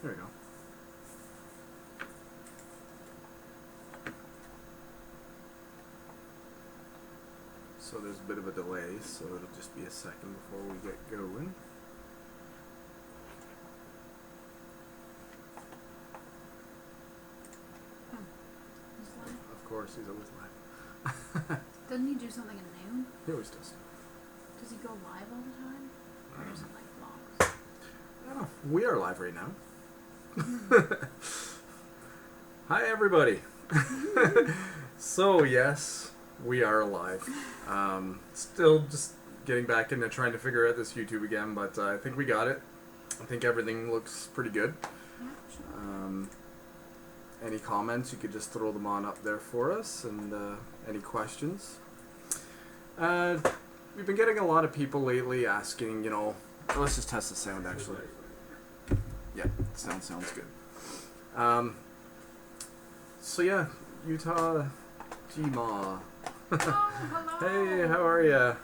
There we go. So there's a bit of a delay, so it'll just be a second before we get going. Of course, he's always live. Doesn't he do something at noon? He always does. Does he go live all the time? Or is it like vlogs? Oh, we are live right now. Hi, everybody. So, yes, we are live. Still just getting back into trying to figure out this YouTube again, but I think we got it. I think everything looks pretty good. Yeah, sure. Any comments, you could just throw them on up there for us, and any questions. We've been getting a lot of people lately asking, you know, let's just test the sound actually. Yeah, sounds good. So yeah, Utah Gma. Oh, hello. Hey, how are ya?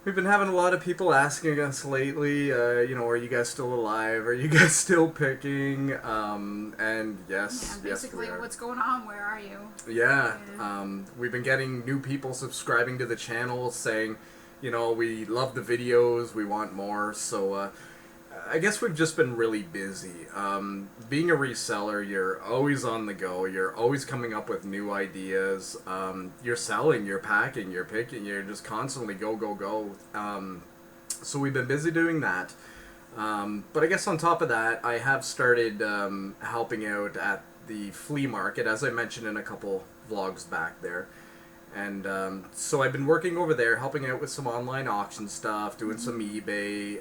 We've been having a lot of people asking us lately, you know, are you guys still alive? Are you guys still picking? And yes, yeah, basically, yes, we are. what's going on? Where are you? Yeah, we've been getting new people subscribing to the channel saying, you know, we love the videos, we want more, so I guess we've just been really busy. Being a reseller, you're always on the go, you're always coming up with new ideas, you're selling, you're packing, you're picking, you're just constantly go. So we've been busy doing that. But I guess on top of that, I have started helping out at the flea market, as I mentioned in a couple vlogs back there. And so I've been working over there, helping out with some online auction stuff, doing some eBay,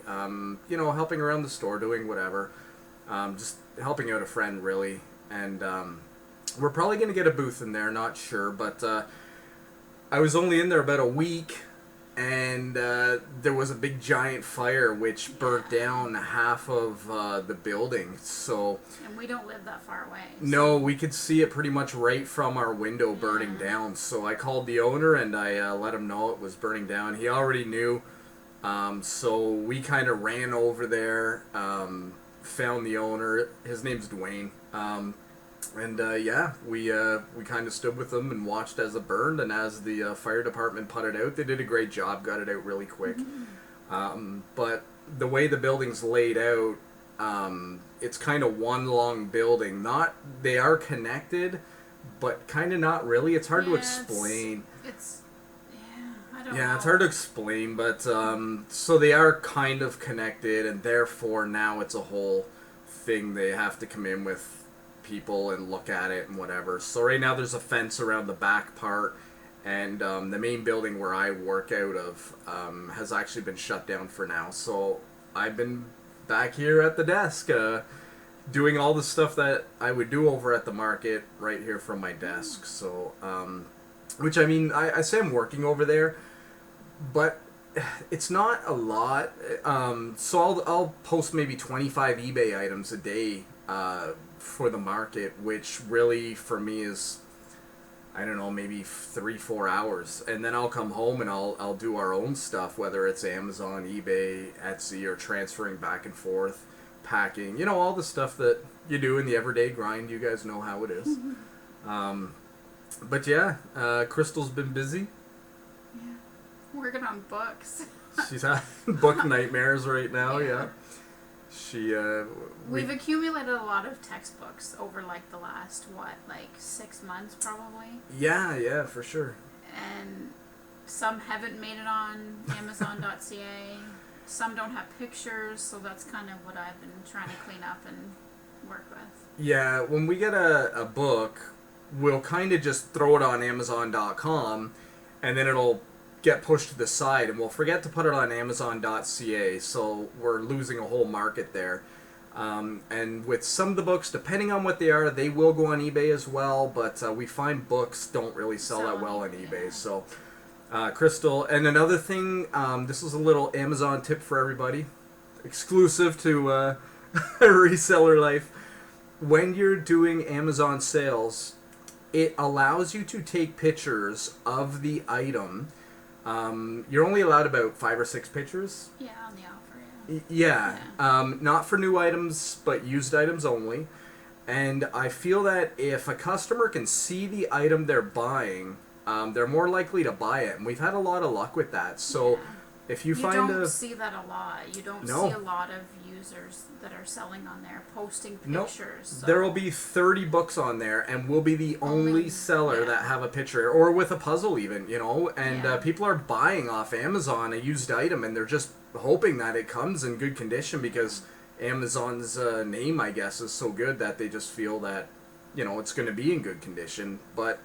you know, helping around the store, doing whatever. Just helping out a friend, really. And we're probably going to get a booth in there, not sure. But I was only in there about a week, and there was a big giant fire which burnt down half of the building. So And we don't live that far away. So. no, we could see it pretty much right from our window burning down. So I called the owner and I let him know it was burning down. He already knew. So we kind of ran over there, found the owner. His name's Dwayne. And yeah, we kind of stood with them and watched as it burned, and as the fire department put it out, they did a great job, got it out really quick. But the way the building's laid out, it's kind of one long building. They are connected, but kind of not really. It's hard to explain. I don't know. It's hard to explain, but so they are kind of connected, and therefore now it's a whole thing. They have to come in with people and look at it and whatever. So right now there's a fence around the back part, and the main building where I work out of has actually been shut down for now. So I've been back here at the desk doing all the stuff that I would do over at the market right here from my desk. So which, I mean, I say I'm working over there, but it's not a lot. So I'll post maybe 25 eBay items a day for the market, which really for me is, I don't know, maybe 3-4 hours, and then I'll come home and I'll do our own stuff, whether it's Amazon, eBay, Etsy, or transferring back and forth, packing, you know, all the stuff that you do in the everyday grind. You guys know how it is. But yeah, Crystal's been busy. Yeah, working on books. She's having book nightmares right now. Yeah. We've accumulated a lot of textbooks over like the last 6 months probably. Yeah, for sure. And some haven't made it on Amazon.ca. Some don't have pictures, so that's kind of what I've been trying to clean up and work with. Yeah, when we get a book, we'll kind of just throw it on Amazon.com, and then it'll get pushed to the side, and we'll forget to put it on Amazon.ca, so we're losing a whole market there. And with some of the books, depending on what they are, they will go on eBay as well, but we find books don't really sell that well on eBay. Yeah. So Crystal, and another thing, this is a little Amazon tip for everybody, exclusive to Reseller Life. When you're doing Amazon sales, it allows you to take pictures of the item. You're only allowed about 5 or 6 pictures. Yeah, on the offer, yeah. Yeah. Not for new items, but used items only. And I feel that if a customer can see the item they're buying, they're more likely to buy it. And we've had a lot of luck with that. So if you find don't see that a lot. You don't see a lot of users that are selling on there posting pictures. So. There will be 30 books on there, and we'll be the only seller that have a picture, or with a puzzle even, you know. And people are buying off Amazon a used item, and they're just hoping that it comes in good condition because Amazon's name, I guess, is so good that they just feel that, you know, it's going to be in good condition. But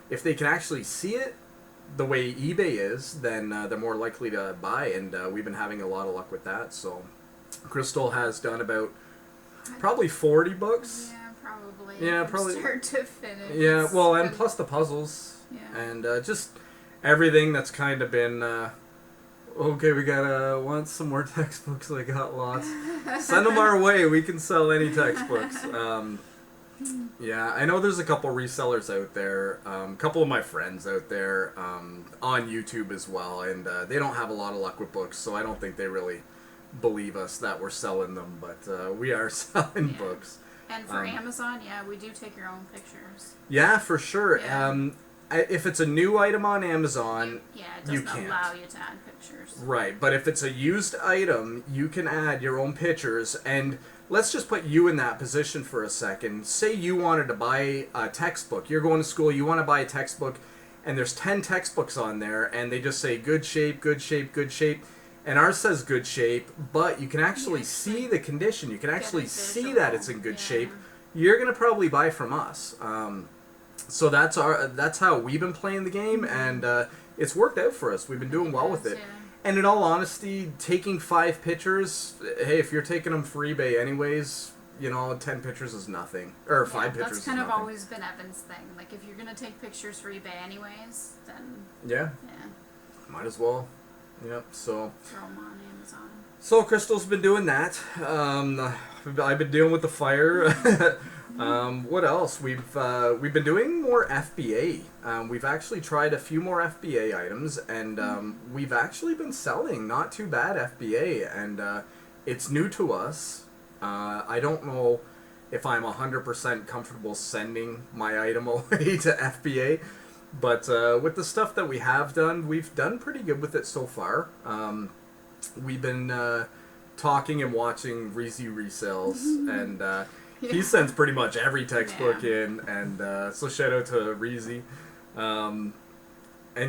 if they can actually see it the way eBay is, then they're more likely to buy, and we've been having a lot of luck with that. So Crystal has done about probably 40 books. Yeah, probably. Yeah, from probably. Start to finish. Yeah, well, and plus the puzzles. Yeah. And just everything that's kind of been... okay, we gotta want some more textbooks. I got lots. Send them our way. We can sell any textbooks. Yeah, I know there's a couple resellers out there. A couple of my friends out there on YouTube as well, and they don't have a lot of luck with books, so I don't think they really believe us that we're selling them. But we are selling books. And for Amazon, we do take your own pictures. Yeah, for sure. Yeah. If it's a new item on Amazon, it doesn't allow you to add pictures. Right, but if it's a used item, you can add your own pictures. And let's just put you in that position for a second. Say you wanted to buy a textbook. You're going to school, you want to buy a textbook, and there's 10 textbooks on there, and they just say good shape, good shape, good shape. And ours says good shape, but you can actually see the condition. You can actually see that it's in good shape. You're going to probably buy from us. So that's how we've been playing the game, and it's worked out for us. We've been doing well with it. And in all honesty, taking 5 pictures, hey, if you're taking them for eBay anyways, you know, 10 pictures is nothing. Or 5 pictures is nothing. That's kind of always been Evan's thing. Like, if you're going to take pictures for eBay anyways, then... Yeah. Might as well. Yep, so... Throw them on Amazon. So Crystal's been doing that. I've been dealing with the fire. What else? We've been doing more FBA. We've actually tried a few more FBA items, and we've actually been selling not too bad FBA, and it's new to us. I don't know if I'm 100% comfortable sending my item away to FBA, but with the stuff that we have done, we've done pretty good with it so far. We've been talking and watching Reezy resales, and he sends pretty much every textbook in, and so shout out to Reezy. And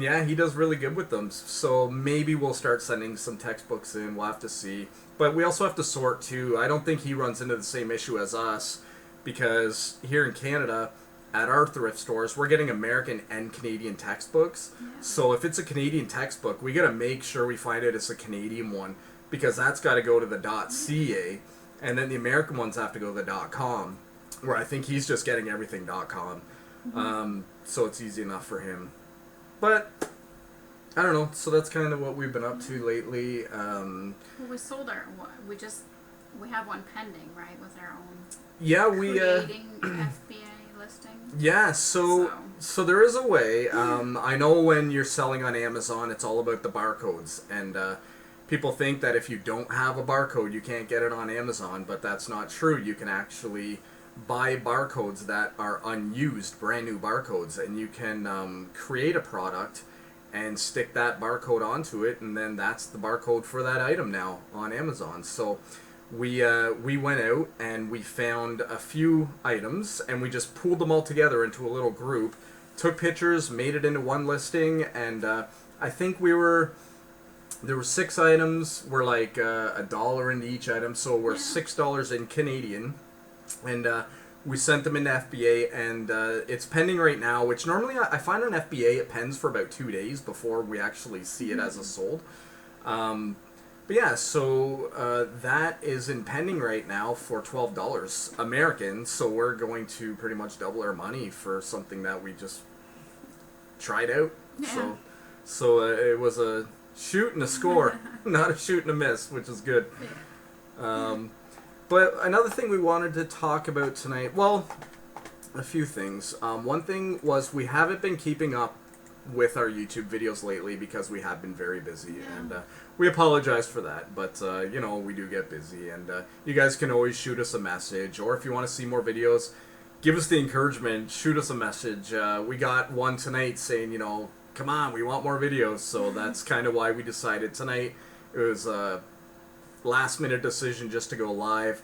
yeah, he does really good with them, so maybe we'll start sending some textbooks in. We'll have to see. But we also have to sort too. I don't think he runs into the same issue as us, because here in Canada, at our thrift stores, we're getting American and Canadian textbooks. So if it's a Canadian textbook, we gotta make sure we find it as a Canadian one, because that's got to go to the .ca, and then the American ones have to go to the .com, where I think he's just getting everything .com. So it's easy enough for him. But I don't know. So that's kind of what we've been up to lately. Well, we sold our. We have one pending, right, with our own. Yeah, we creating FBA listing. Yeah, so there is a way. I know when you're selling on Amazon, it's all about the barcodes, and people think that if you don't have a barcode, you can't get it on Amazon, but that's not true. You can actually buy barcodes that are unused, brand new barcodes, and you can create a product and stick that barcode onto it, and then that's the barcode for that item now on Amazon. So we went out and we found a few items, and we just pooled them all together into a little group, took pictures, made it into one listing, and I think there were 6 items. We're like $1 into each item, so we're $6 in Canadian, and we sent them into FBA, and it's pending right now, which normally I find on FBA it pens for about 2 days before we actually see it as a sold. But yeah, so that is in pending right now for $12 American, so we're going to pretty much double our money for something that we just tried out. Yeah. So it was a shoot and a score, not a shoot and a miss, which is good. But another thing we wanted to talk about tonight, well, a few things. One thing was we haven't been keeping up with our YouTube videos lately because we have been very busy, and we apologize for that, but you know, we do get busy, and you guys can always shoot us a message, or if you want to see more videos, give us the encouragement, shoot us a message. We got one tonight saying, you know, come on, we want more videos, so that's kind of why we decided tonight. It was a last minute decision just to go live.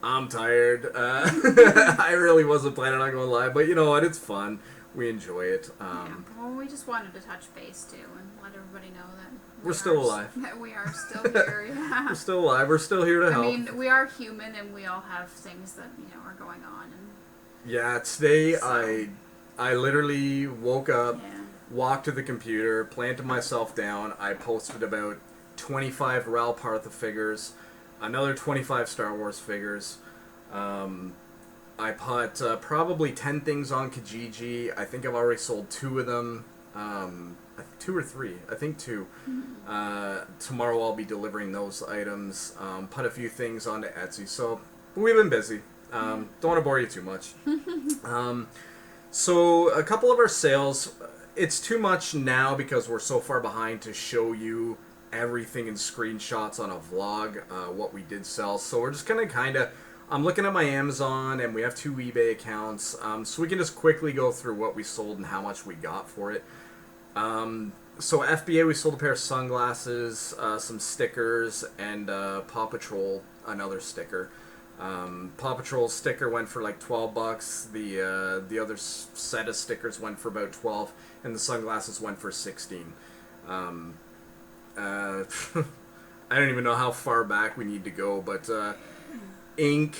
I'm tired. I really wasn't planning on going live, but you know what? It's fun. We enjoy it. Well, we just wanted to touch base too and let everybody know that we're still alive. That we are still here. Yeah. We're still alive. We're still here to help. I mean, we are human, and we all have things that are going on. And yeah, today I literally woke up, walked to the computer, planted myself down. I posted about 25 Ral Partha figures, another 25 Star Wars figures. I put probably 10 things on Kijiji. I think I've already sold 2 of them. 2 or 3. I think 2. Tomorrow I'll be delivering those items. Put a few things onto Etsy. So we've been busy. Don't want to bore you too much. So a couple of our sales, it's too much now because we're so far behind to show you everything in screenshots on a vlog, what we did sell. So we're just going to kind of, I'm looking at my Amazon, and we have 2 eBay accounts, so we can just quickly go through what we sold and how much we got for it. So FBA, we sold a pair of sunglasses, some stickers, and Paw Patrol, another sticker. Paw Patrol sticker went for like $12. The other set of stickers went for about 12, and the sunglasses went for 16. I don't even know how far back we need to go, but ink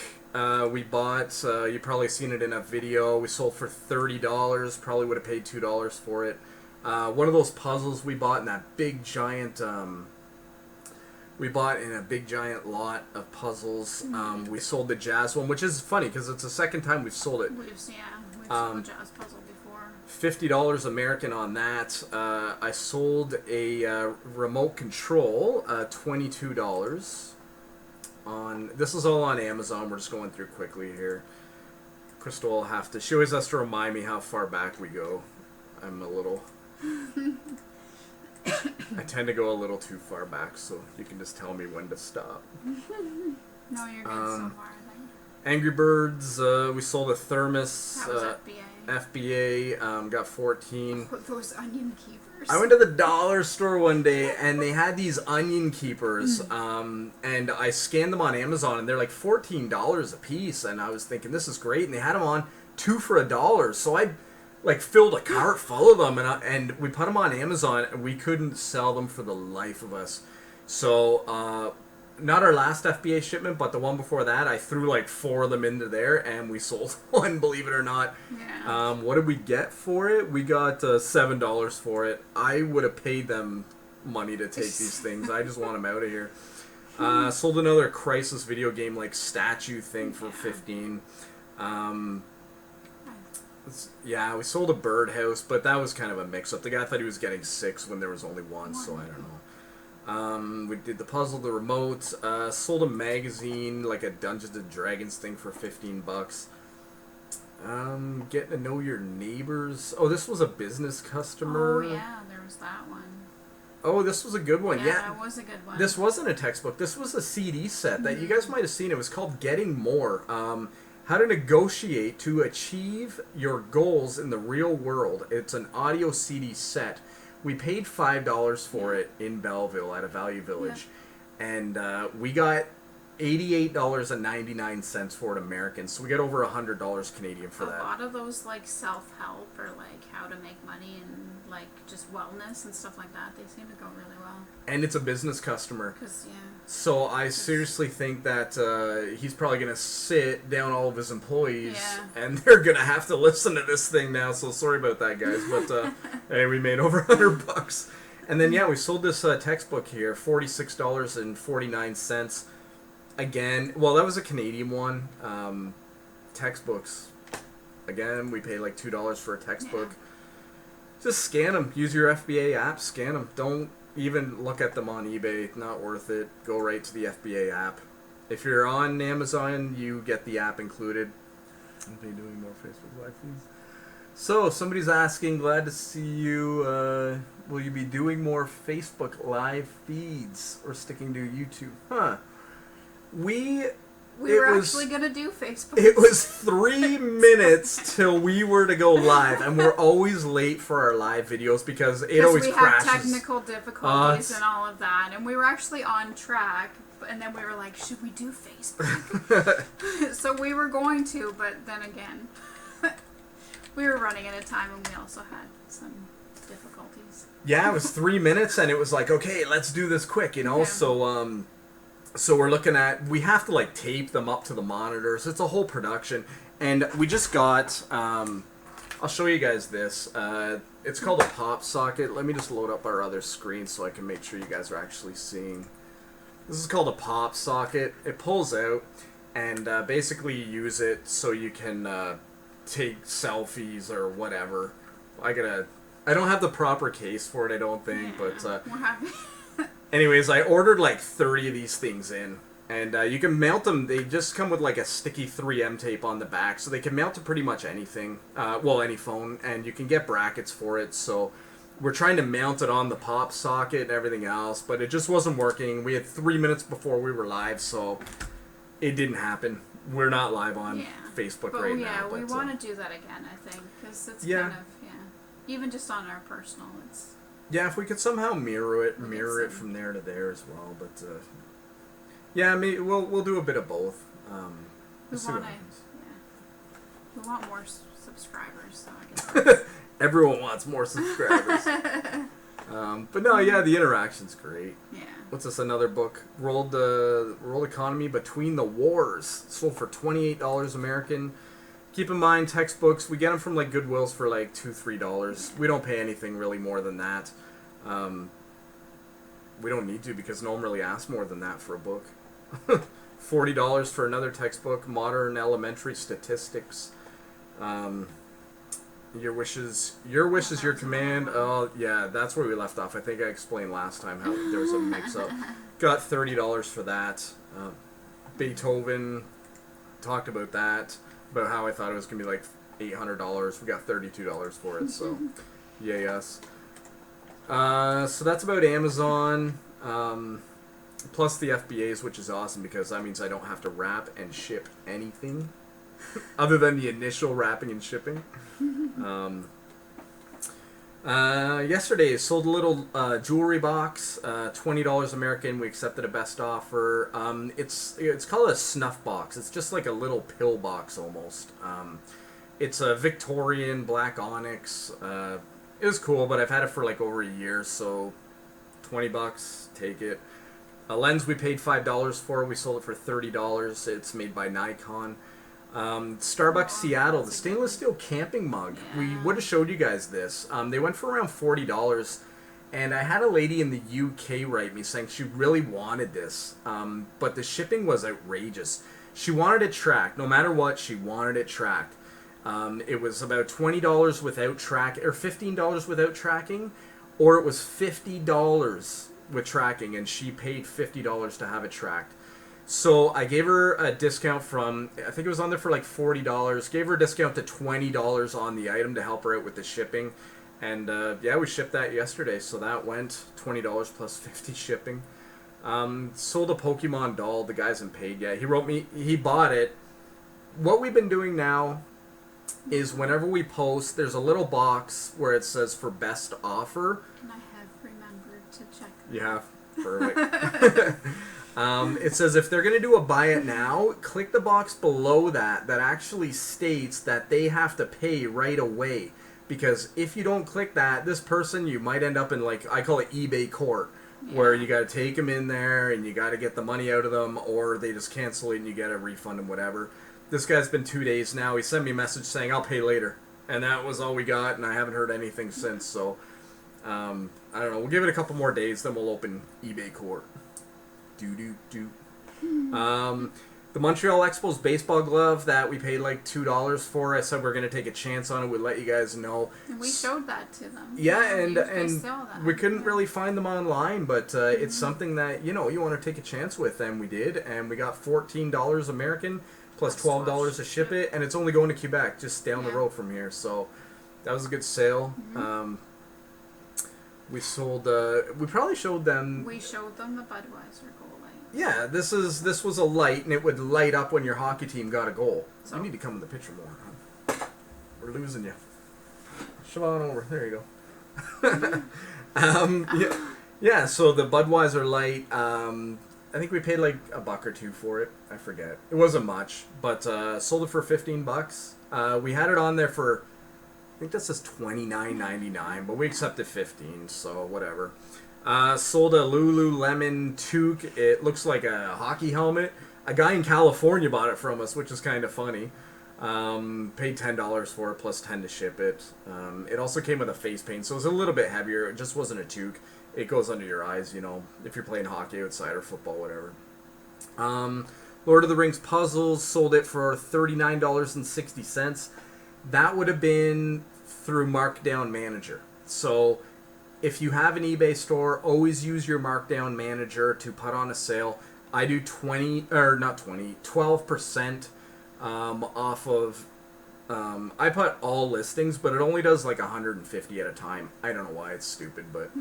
we bought, you probably seen it in a video, we sold for $30, probably would have paid $2 for it. One of those puzzles we bought in that big giant, we bought in a big giant lot of puzzles. We sold the jazz one, which is funny because it's the second time we've sold it. We've sold a jazz puzzle before. $50 American on that. I sold a remote control, $22 on. This is all on Amazon. We're just going through quickly here. Crystal will have to. She always has to remind me how far back we go. I'm a little. I tend to go a little too far back, so you can just tell me when to stop. No, you're good so far, I think. Angry Birds, we sold a thermos. That was FBA. FBA, got 14. Oh, those onion keepers. I went to the dollar store one day, and they had these onion keepers, and I scanned them on Amazon, and they're like $14 a piece, and I was thinking, this is great, and they had them on 2 for $1, so I like filled a cart full of them, and we put them on Amazon, and we couldn't sell them for the life of us. So, not our last FBA shipment, but the one before that, I threw like 4 of them into there, and we sold one, believe it or not. Yeah. What did we get for it? We got $7 for it. I would have paid them money to take these things. I just want them out of here. Sold another Crisis video game like statue thing for 15. Yeah, we sold a birdhouse, but that was kind of a mix-up. The guy thought he was getting 6 when there was only 1, so I don't know. We did the puzzle, the remote, sold a magazine, like a Dungeons and Dragons thing for $15. Getting to know your neighbors. Oh, this was a business customer. Oh, yeah, there was that one. Oh, this was a good one. Yeah, that was a good one. This wasn't a textbook. This was a CD set that you guys might have seen. It was called Getting More. How to negotiate to achieve your goals in the real world. It's an audio CD set. We paid $5 for it in Belleville at a Value Village, and we got $88.99 for it American. So we got over $100 Canadian for that. A lot of those like self-help or like how to make money and like just wellness and stuff like that, they seem to go really well. And it's a business customer. Cause, So I seriously think that he's probably going to sit down all of his employees, and they're going to have to listen to this thing now. So sorry about that, guys. But hey, we made over $100. And then we sold this textbook here, $46.49. Again, well, that was a Canadian one. Textbooks. Again, we paid like $2 for a textbook. Just scan them. Use your FBA app. Scan them. Don't even look at them on eBay. Not worth it. Go right to the FBA app. If you're on Amazon, you get the app included. I'll be doing more Facebook Live feeds. So, somebody's asking, glad to see you. Will you be doing more Facebook live feeds or sticking to YouTube? Huh. We were actually going to do Facebook. It was 3 minutes till we were to go live, and we're always late for our live videos because it always crashes. We have technical difficulties and all of that, and we were actually on track, and then we were like, should we do Facebook? So we were going to, but then again, we were running out of time, and we also had some difficulties. Yeah, it was 3 minutes, and it was like, okay, let's do this quick, you know? Yeah. So we're looking at, we have to like tape them up to the monitors. It's a whole production. And we just got, I'll show you guys this. It's called a pop socket. Let me just load up our other screen so I can make sure you guys are actually seeing. This is called a pop socket. It pulls out, and basically you use it so you can take selfies or whatever. I don't have the proper case for it, I don't think, but we're happy. Anyways, I ordered like 30 of these things in, and you can mount them. They just come with like a sticky 3M tape on the back, so they can mount to pretty much anything, well, any phone, and you can get brackets for it. So we're trying to mount it on the pop socket and everything else, but it just wasn't working. We had 3 minutes before we were live, so it didn't happen. We're not live on Facebook right now. But we want to do that again, I think, because it's kind of, even just on our personal, it's... Yeah, if we could somehow mirror it from there to there as well, but yeah, I mean, we'll do a bit of both. We want more subscribers, so I guess everyone wants more subscribers. But no, yeah, the interaction's great. Yeah. What's this? Another book, World Economy Between the Wars, sold for $28 American. Keep in mind, textbooks, we get them from like GOODWILL's for like $2-3. We don't pay anything really more than that. We don't need to because no one really asks more than that for a book. $40 for another textbook, Modern Elementary Statistics. Your wishes, your command. Oh, yeah, that's where we left off. I think I explained last time how there was a mix-up. Got $30 for that. Beethoven, talked about that. About how I thought it was going to be like $800. We got $32 for it, so yay us. So that's about Amazon, plus the FBAs, which is awesome because that means I don't have to wrap and ship anything other than the initial wrapping and shipping. Yesterday, sold a little jewelry box, $20 American. We accepted a best offer. It's called a snuff box. It's just like a little pill box almost. It's a Victorian black onyx. It was cool, but I've had it for like over a year, so $20, take it. A lens we paid $5 for. We sold it for $30. It's made by Nikon. Starbucks Seattle, the stainless steel camping mug. Yeah. We would have showed you guys this. They went for around $40, and I had a lady in the UK write me saying she really wanted this, but the shipping was outrageous. She wanted it tracked. No matter what, she wanted it tracked. It was about $20 without track, or $15 without tracking, or it was $50 with tracking, and she paid $50 to have it tracked. So I gave her a discount from, I think it was on there for like $40, gave her a discount to $20 on the item to help her out with the shipping. And yeah, we shipped that yesterday, so that went $20 plus $50 shipping. Sold a Pokemon doll, the guy hasn't paid yet. He wrote me, he bought it. What we've been doing now is whenever we post, there's a little box where it says for best offer. And I have remembered to check. You have? Perfect. It says if they're going to do a buy it now, click the box below that actually states that they have to pay right away. Because if you don't click that, this person, you might end up in, like, I call it eBay court, where you got to take them in there and you got to get the money out of them, or they just cancel it and you get a refund and whatever. This guy's been 2 days now. He sent me a message saying, I'll pay later. And that was all we got, and I haven't heard anything since. So, I don't know. We'll give it a couple more days, then we'll open eBay court. The Montreal Expos baseball glove that we paid like $2 for, I said we're going to take a chance on it. We'd let you guys know. And we showed that to them. Yeah, and we couldn't really find them online, but it's something that, you know, you want to take a chance with, and we did. And we got $14 American plus $12 to ship it, and it's only going to Quebec, just down the road from here. So That was a good sale. We sold. We probably showed them. We showed them the Budweiser goal light. Yeah, this was a light, and it would light up when your hockey team got a goal. So you need to come in the picture more. Huh? We're losing you. Shove on over. There you go. Yeah. So the Budweiser light. I think we paid like $1 or $2 for it. I forget. It wasn't much, but sold it for $15. We had it on there for. I think that says $29.99, but we accepted $15, so whatever. Sold a Lululemon toque. It looks like a hockey helmet. A guy in California bought it from us, which is kind of funny. Paid $10 for it, plus $10 to ship it. It also came with a face paint, so it was a little bit heavier. It just wasn't a toque. It goes under your eyes, you know, if you're playing hockey outside or football, whatever. Lord of the Rings puzzles, sold it for $39.60. That would have been through Markdown Manager. So if you have an eBay store, always use your Markdown Manager to put on a sale. I do 12% off of, I put all listings, but it only does like 150 at a time. I don't know why, it's stupid, but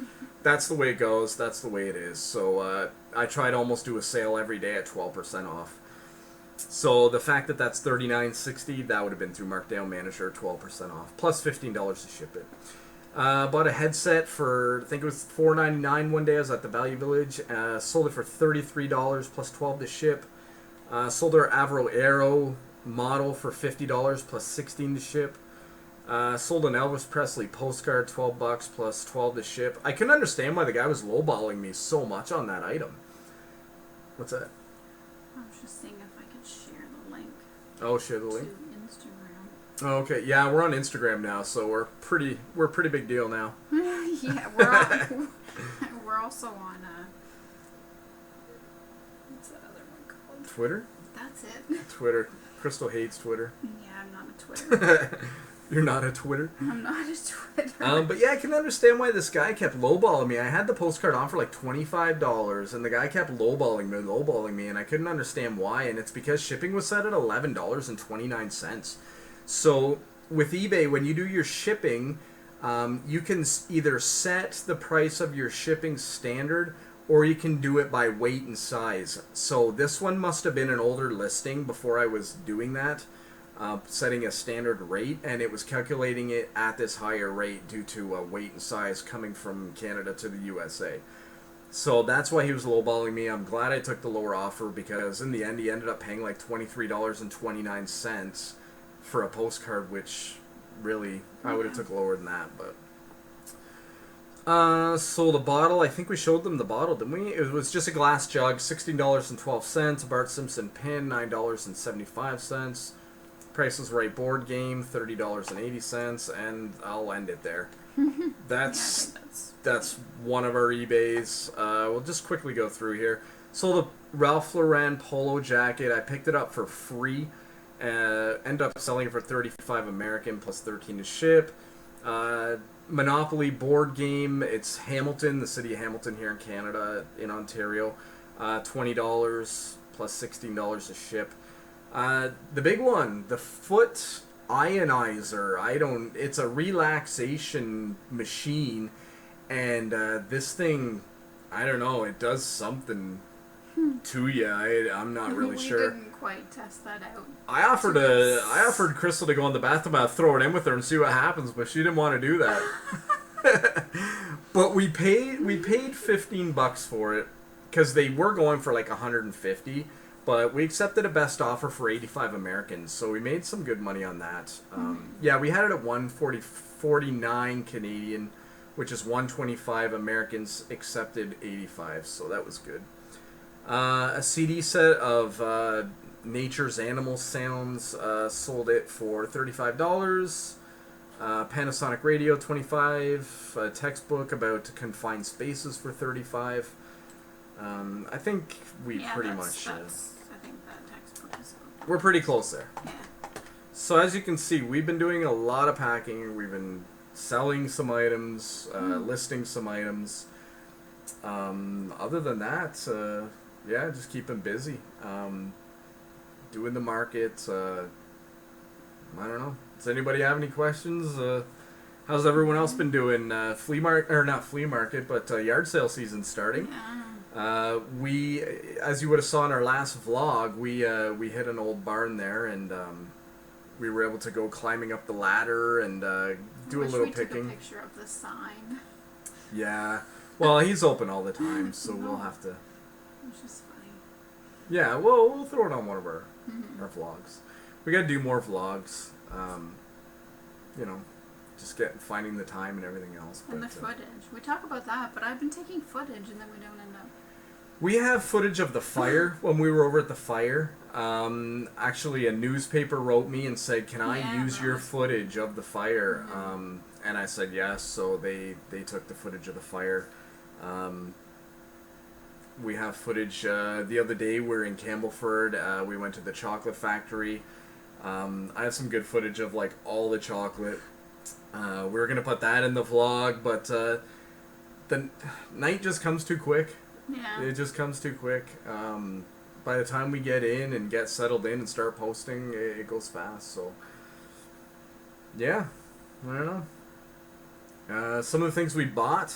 that's the way it goes. That's the way it is. So I try to almost do a sale every day at 12% off. So the fact that that's $39.60, that would have been through Markdown Manager, 12% off, plus $15 to ship it. Bought a headset for, I think it was $4.99 one day. I was at the Value Village. Sold it for $33 plus $12 to ship. Sold our Avro Aero model for $50 plus $16 to ship. Sold an Elvis Presley postcard, $12 plus $12 to ship. I couldn't understand why the guy was lowballing me so much on that item. What's that? I was just seeing if I could share the link. Oh, share the link? To Instagram. Oh, okay. Yeah, we're on Instagram now, so we're a pretty big deal now. Yeah, we're also on what's that other one called? Twitter? That's it. Twitter. Crystal hates Twitter. Yeah, I'm not a Twitter. You're not a Twitter? I'm not a Twitter. But yeah, I can understand why this guy kept lowballing me. I had the postcard on for like $25, and the guy kept lowballing me, and I couldn't understand why, and it's because shipping was set at $11.29. So with eBay, when you do your shipping, you can either set the price of your shipping standard, or you can do it by weight and size. So this one must have been an older listing before I was doing that. Setting a standard rate, and it was calculating it at this higher rate due to weight and size coming from Canada to the USA. So that's why he was lowballing me. I'm glad I took the lower offer, because in the end he ended up paying like $23.29 for a postcard, which really I would have took lower than that. But sold a bottle. I think we showed them the bottle, didn't we? It was just a glass jug, $16.12. A Bart Simpson pin, $9.75. Price is Right board game, $30.80, and I'll end it there. That's one of our eBays. We'll just quickly go through here. Sold a Ralph Lauren polo jacket. I picked it up for free. Ended up selling it for $35 American plus $13 to ship. Monopoly board game. It's Hamilton, the city of Hamilton here in Canada, in Ontario. $20 plus $16 to ship. The big one, the Foot Ionizer. It's a relaxation machine, and this thing, I don't know, it does something to you. I'm not really sure. We didn't quite test that out. I offered Crystal to go in the bathroom and throw it in with her and see what happens, but she didn't want to do that. But we paid $15 for it, because they were going for like $150. But we accepted a best offer for $85 American, so we made some good money on that. Yeah, we had it at $149 Canadian, which is $125 Americans, accepted $85, so that was good. A CD set of Nature's Animal Sounds, sold it for $35. Panasonic radio, $25. A textbook about confined spaces for $35. I think we pretty much. I think that textbook is. We're pretty close there. Yeah. So as you can see, we've been doing a lot of packing. We've been selling some items, listing some items. Other than that, yeah, just keeping busy. Doing the market. I don't know. Does anybody have any questions? How's everyone else been doing? Flea market, or not flea market, but yard sale season starting. Yeah. We, as you would have saw in our last vlog, we hit an old barn there, and we were able to go climbing up the ladder and do a little picking. Took a picture of the sign. Yeah. Well, he's open all the time, so we'll have to. Which is funny. Yeah, well, we'll throw it on one of our vlogs. We got to do more vlogs. You know, just finding the time and everything else. And the footage. We talk about that, but I've been taking footage and then we don't end up. We have footage of the fire when we were over at the fire. Actually, a newspaper wrote me and said, "Can I use your footage of the fire?" And I said yes. So they took the footage of the fire. We have footage. The other day we were in Campbellford. We went to the chocolate factory. I have some good footage of like all the chocolate. We were gonna put that in the vlog, but the night just comes too quick. Yeah. It just comes too quick. By the time we get in and get settled in and start posting, it goes fast. So, yeah, I don't know. Some of the things we bought.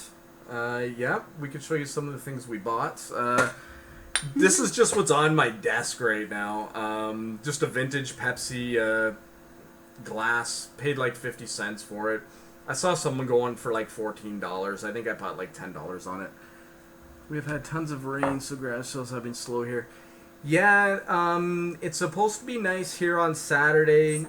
Yeah, we could show you some of the things we bought. This is just what's on my desk right now. Just a vintage Pepsi glass. Paid like 50 cents for it. I saw someone go on for like $14. I think I bought like $10 on it. We've had tons of rain, so grass sales have been slow here. Yeah, it's supposed to be nice here on Saturday,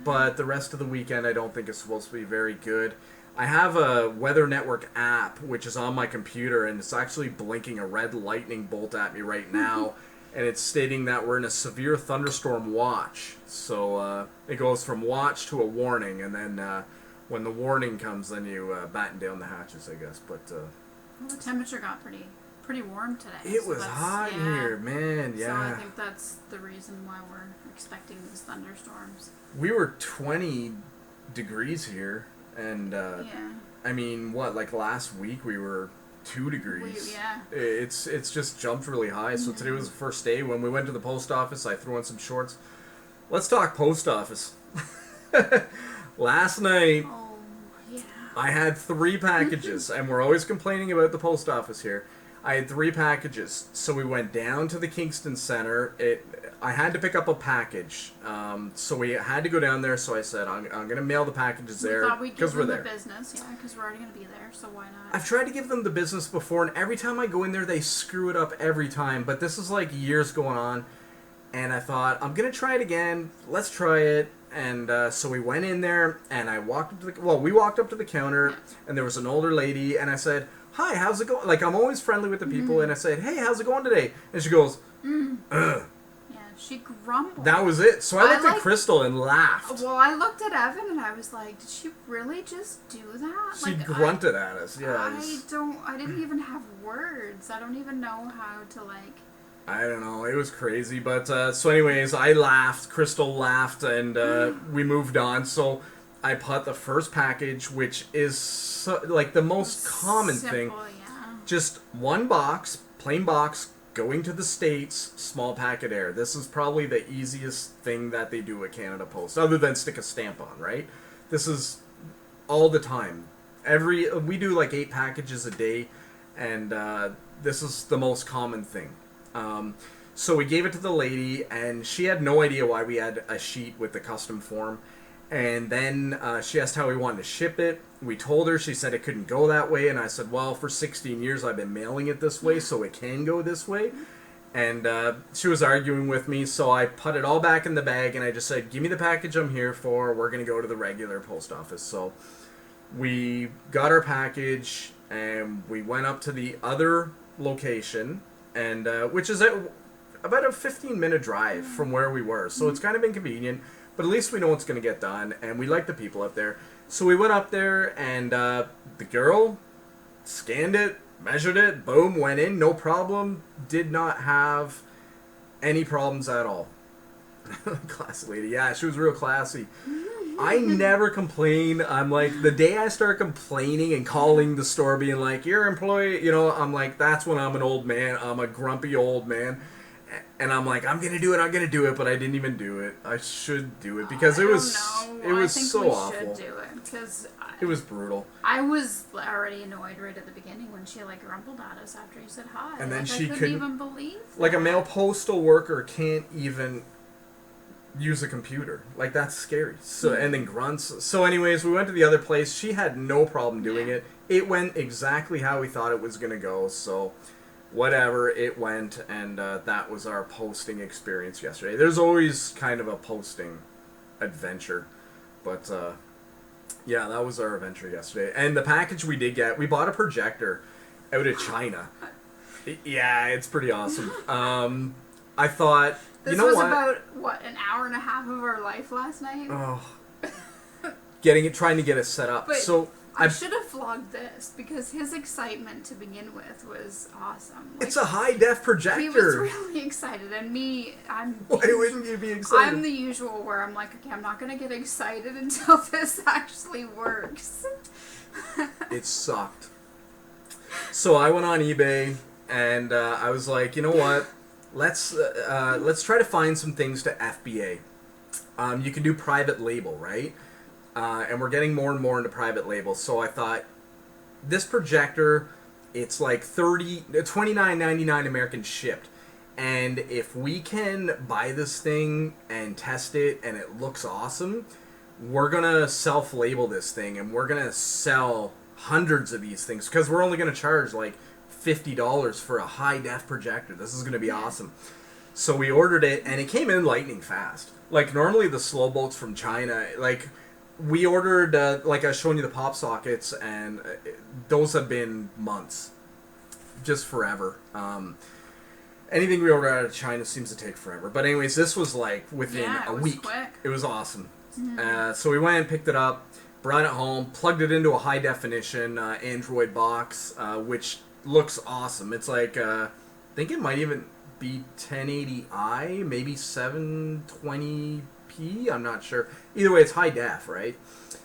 but the rest of the weekend I don't think it's supposed to be very good. I have a Weather Network app, which is on my computer, and it's actually blinking a red lightning bolt at me right now, and it's stating that we're in a severe thunderstorm watch. So it goes from watch to a warning, and then when the warning comes, then you batten down the hatches, I guess. But well, the temperature got pretty warm today. It was hot here, man. Yeah. So I think that's the reason why we're expecting these thunderstorms. We were 20 degrees here, and I mean, what, like last week we were 2 degrees. It's just jumped really high. So today was the first day. When we went to the post office, I threw on some shorts. Let's talk post office. Last night, I had 3 packages, and we're always complaining about the post office here. I had 3 packages, so we went down to the Kingston Center. I had to pick up a package, so we had to go down there. So I said, I'm going to mail the packages there because we're there. Business, yeah, because we're already going to be there, so why not? I've tried to give them the business before, and every time I go in there, they screw it up every time. But this is like years going on, and I thought, I'm going to try it again. Let's try it. And so we went in there, and I walked up to we walked up to the counter, and there was an older lady, and I said, "Hi, how's it going?" Like, I'm always friendly with the people, and I said, "Hey, how's it going today?" And she goes, "Ugh." Yeah, she grumbled. That was it. So I looked at Crystal and laughed. Well, I looked at Evan, and I was like, did she really just do that? She grunted at us, yeah. I didn't even have words. I don't even know how to, like... I don't know. It was crazy. But, so anyways, I laughed. Crystal laughed, and we moved on. So I put the first package, which is, like, the most common thing. Yeah. Just one box, plain box, going to the States, small packet air. This is probably the easiest thing that they do at Canada Post, other than stick a stamp on, right? This is all the time. We do like 8 packages a day, and this is the most common thing. So we gave it to the lady, and she had no idea why we had a sheet with the custom form. And then she asked how we wanted to ship it. We told her. She said it couldn't go that way. And I said, well, for 16 years I've been mailing it this way, so it can go this way. And she was arguing with me, so I put it all back in the bag, and I just said, give me the package I'm here for. We're going to go to the regular post office. So we got our package, and we went up to the other location, and which is about a 15-minute drive from where we were. So it's kind of inconvenient. But at least we know what's going to get done, and we like the people up there. So we went up there, and the girl scanned it, measured it, boom, went in, no problem. Did not have any problems at all. Classy lady. Yeah, she was real classy. I never complain. I'm like, the day I start complaining and calling the store being like, your employee, I'm like, that's when I'm an old man. I'm a grumpy old man. And I'm like, I'm gonna do it, but I didn't even do it. I should do it because it was so awful. Should do it because it was brutal. I was already annoyed right at the beginning when she like grumbled at us after you said hi. And then like, she I couldn't even believe like that. a male postal worker can't even use a computer. Like, that's scary. So and then grunts. So anyways, we went to the other place. She had no problem doing it. It went exactly how we thought it was gonna go. So whatever, it went, and that was our posting experience yesterday. There's always kind of a posting adventure, but yeah, that was our adventure yesterday. And the package we did get, we bought a projector out of China. Yeah, it's pretty awesome. I thought, this you know was what? about an hour and a half of our life last night. Oh, trying to get it set up. But so I should have vlogged this because his excitement to begin with was awesome. Like, it's a high def projector. He was really excited, and me, Why wouldn't you be excited? I'm the usual where I'm like, okay, I'm not gonna get excited until this actually works. It sucked. So I went on eBay and I was like, you know what? Let's try to find some things to FBA. You can do private label, right? And we're getting more and more into private labels. So I thought, this projector, it's like $29.99 American shipped. And if we can buy this thing and test it and it looks awesome, we're going to self-label this thing and we're going to sell hundreds of these things because we're only going to charge like $50 for a high-def projector. This is going to be awesome. So we ordered it and it came in lightning fast. Like, normally the slow boats from China, like, we ordered, like I was showing you the pop sockets, and those have been months. Just forever. Anything we order out of China seems to take forever. But anyways, this was like within a week. Quick. It was awesome. So we went and picked it up, brought it home, plugged it into a high definition Android box, which looks awesome. It's like, I think it might even be 1080i, maybe 720p, I'm not sure. Either way, it's high def, right?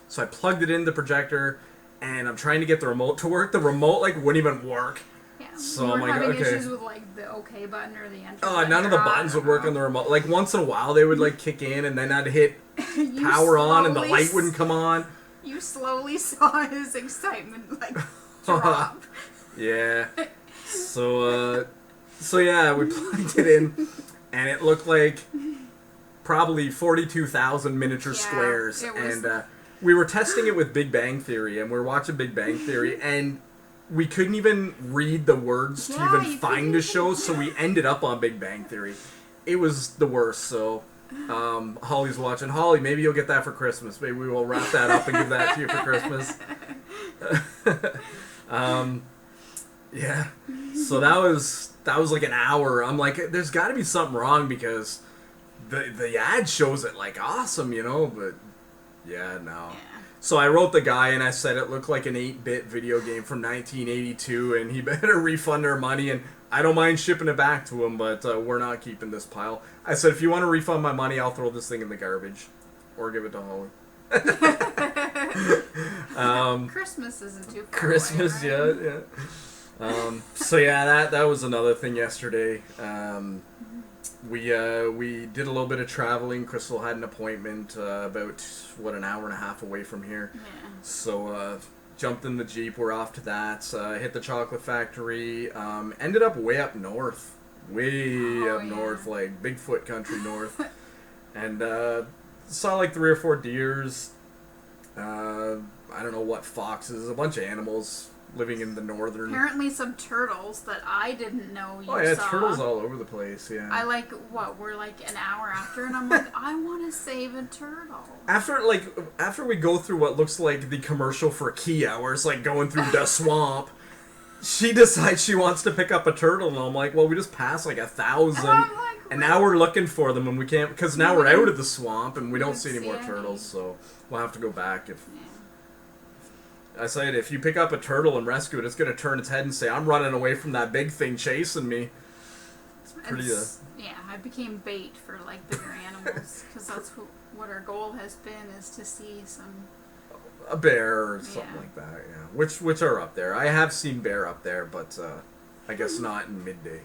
So I plugged it in the projector, and I'm trying to get the remote to work. The remote, like, wouldn't even work. Yeah, so I'm like, having okay. issues with, like, the OK button or the enter button. None of the buttons would work on the remote. Like, once in a while, they would, like, kick in, and then I'd hit power on, and the light wouldn't come on. You slowly saw his excitement, like, drop. Yeah. So yeah, we plugged it in, and it looked like probably 42,000 miniature squares, and we were testing it with Big Bang Theory, and we were watching Big Bang Theory, and we couldn't even read the words to even find the show, so we ended up on Big Bang Theory. It was the worst, so Holly's watching. Holly, maybe you'll get that for Christmas. Maybe we will wrap that up and give that to you for Christmas. Yeah. So that was like an hour. I'm like, there's got to be something wrong because the ad shows it like awesome, you know, but yeah, no. Yeah. So I wrote the guy and I said it looked like an 8-bit video game from 1982 and he better refund our money, and I don't mind shipping it back to him, but we're not keeping this pile. I said, if you want to refund my money, I'll throw this thing in the garbage or give it to Holly. Christmas isn't too far Christmas, away, right? yeah. So yeah, that was another thing yesterday. We did a little bit of traveling. Crystal had an appointment about an hour and a half away from here. Yeah. So jumped in the Jeep. We're off to that. Hit the chocolate factory. Ended up way up north, north, like Bigfoot country north, and saw like 3 or 4 deers. I don't know what foxes, a bunch of animals living in the northern. Apparently some turtles that I didn't know you saw. Oh yeah, turtles all over the place, yeah. We're like an hour after, and I'm like, I want to save a turtle. After we go through what looks like the commercial for Kia, where it's like going through the swamp, she decides she wants to pick up a turtle, and I'm like, well, we just passed like 1,000, and now we're looking for them, and we can't, because now we're out of the swamp, and we don't see any more turtles, so we'll have to go back if... Yeah. I said, if you pick up a turtle and rescue it, it's going to turn its head and say, I'm running away from that big thing chasing me. It's pretty, yeah, I became bait for, like, bigger animals, because that's what our goal has been, is to see some... A bear or something like that, yeah. Which are up there. I have seen bear up there, but I guess not in midday.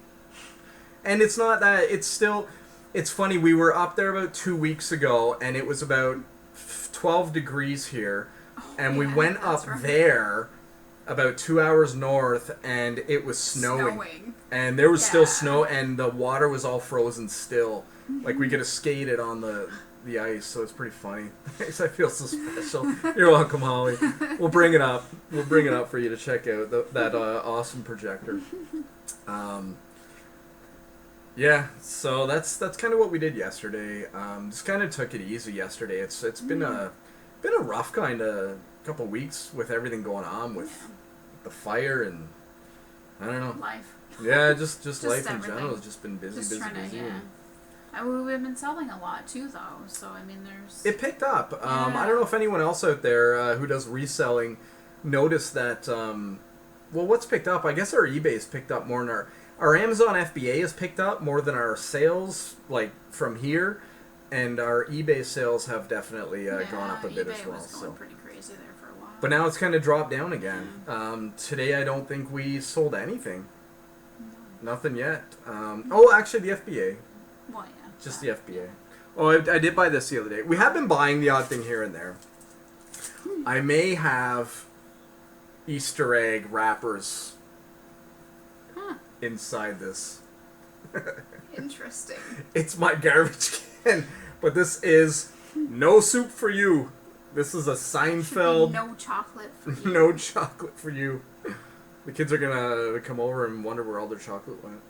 And it's not that, it's still, it's funny, we were up there about 2 weeks ago, and it was about 12 degrees here, and we went up there about 2 hours north, and it was snowing. And there was still snow, and the water was all frozen still. Like, we could have skated on the ice, so it's pretty funny. I feel so special. You're welcome, Holly. We'll bring it up. We'll bring it up for you to check out that awesome projector. Yeah, so that's kind of what we did yesterday. Just kind of took it easy yesterday. It's been a rough kind of couple weeks with everything going on with the fire and I don't know. Life. Yeah, just life in everything. general has just been busy. We've been selling a lot too, though. So I mean, there's. It picked up. I don't know if anyone else out there who does reselling noticed that. Well, what's picked up? I guess our eBay's picked up more than our Amazon FBA has picked up more than our sales, like from here, and our eBay sales have definitely gone up a bit as well. Was going pretty crazy there for a while. But now it's kind of dropped down again. Today I don't think we sold anything. No. Nothing yet. Actually the FBA. Well, yeah. Just the FBA. Oh, I did buy this the other day. We have been buying the odd thing here and there. I may have Easter egg wrappers inside this. Interesting. It's my garbage can, but this is no soup for you. This is a Seinfeld. No chocolate for you. No chocolate for you. The kids are gonna come over and wonder where all their chocolate went.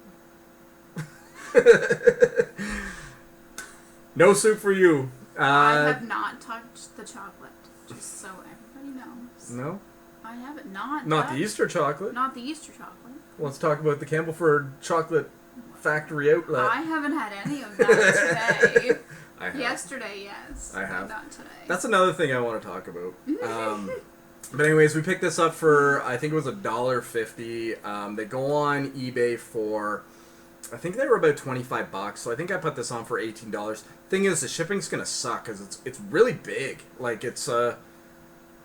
No soup for you. I have not touched the chocolate, just so everybody knows. No? I haven't. Not the Easter chocolate. Not the Easter chocolate. Let's talk about the Campbellford Chocolate Factory outlet. I haven't had any of that today. I have. Yesterday, yes. I have. Not today. That's another thing I want to talk about. But anyways, we picked this up for, I think it was $1.50. They go on eBay for, I think they were about $25, so I think I put this on for $18. Thing is, the shipping's gonna suck because it's really big. Like it's I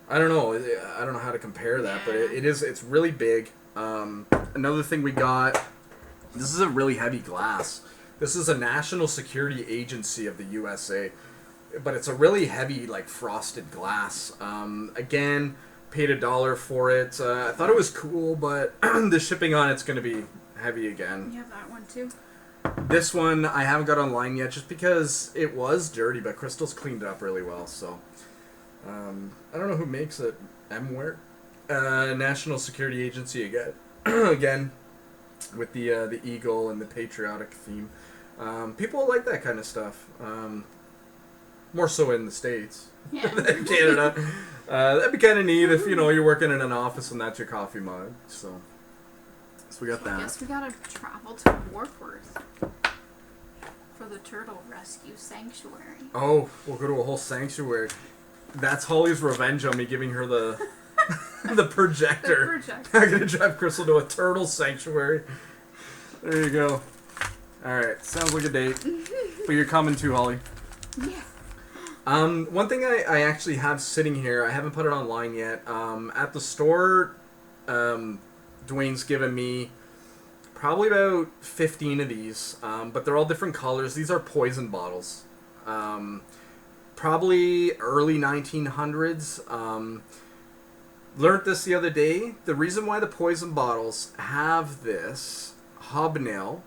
don't know how to compare that, but it's really big. Another thing we got, this is a really heavy glass. This is a National Security Agency of the USA, but it's a really heavy like frosted glass. Again, paid $1 for it. I thought it was cool, but the shipping on it's gonna be heavy again. You have that one too? This one I haven't got online yet just because it was dirty, but Crystal's cleaned it up really well, so I don't know who makes it. Amware? National Security Agency again. Again, with the eagle and the patriotic theme. People like that kind of stuff. More so in the States than Canada. That'd be kind of neat if, you're working in an office and that's your coffee mug, so we got that. I guess we gotta travel to Warkworth for the turtle rescue sanctuary. Oh, we'll go to a whole sanctuary. That's Holly's revenge on me giving her the the projector. I'm gonna drive Crystal to a turtle sanctuary. There you go. Alright, sounds like a date. But you're coming too, Holly. Yeah. One thing I actually have sitting here, I haven't put it online yet. At the store, Dwayne's given me probably about 15 of these, but they're all different colors. These are poison bottles. Probably early 1900s. Learned this the other day. The reason why the poison bottles have this hobnail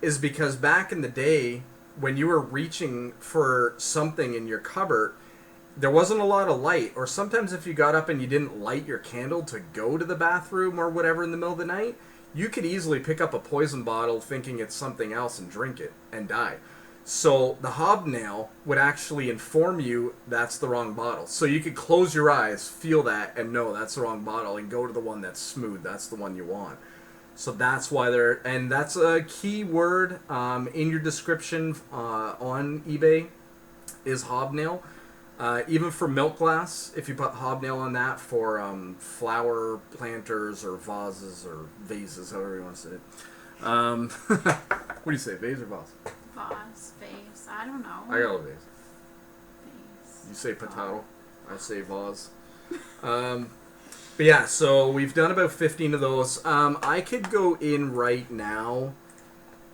is because back in the day, when you were reaching for something in your cupboard, there wasn't a lot of light, or sometimes if you got up and you didn't light your candle to go to the bathroom or whatever in the middle of the night, you could easily pick up a poison bottle thinking it's something else and drink it and die. So the hobnail would actually inform you that's the wrong bottle. So you could close your eyes, feel that, and know that's the wrong bottle, and go to the one that's smooth. That's the one you want. So that's why and that's a key word in your description on eBay is hobnail. Even for milk glass, if you put hobnail on that for flower planters or vases or vases, however you want to say it. What do you say, vase or vase? Vase. I don't know. I got a vase. Vase. You say potato. I say vase. But yeah, so we've done about 15 of those. I could go in right now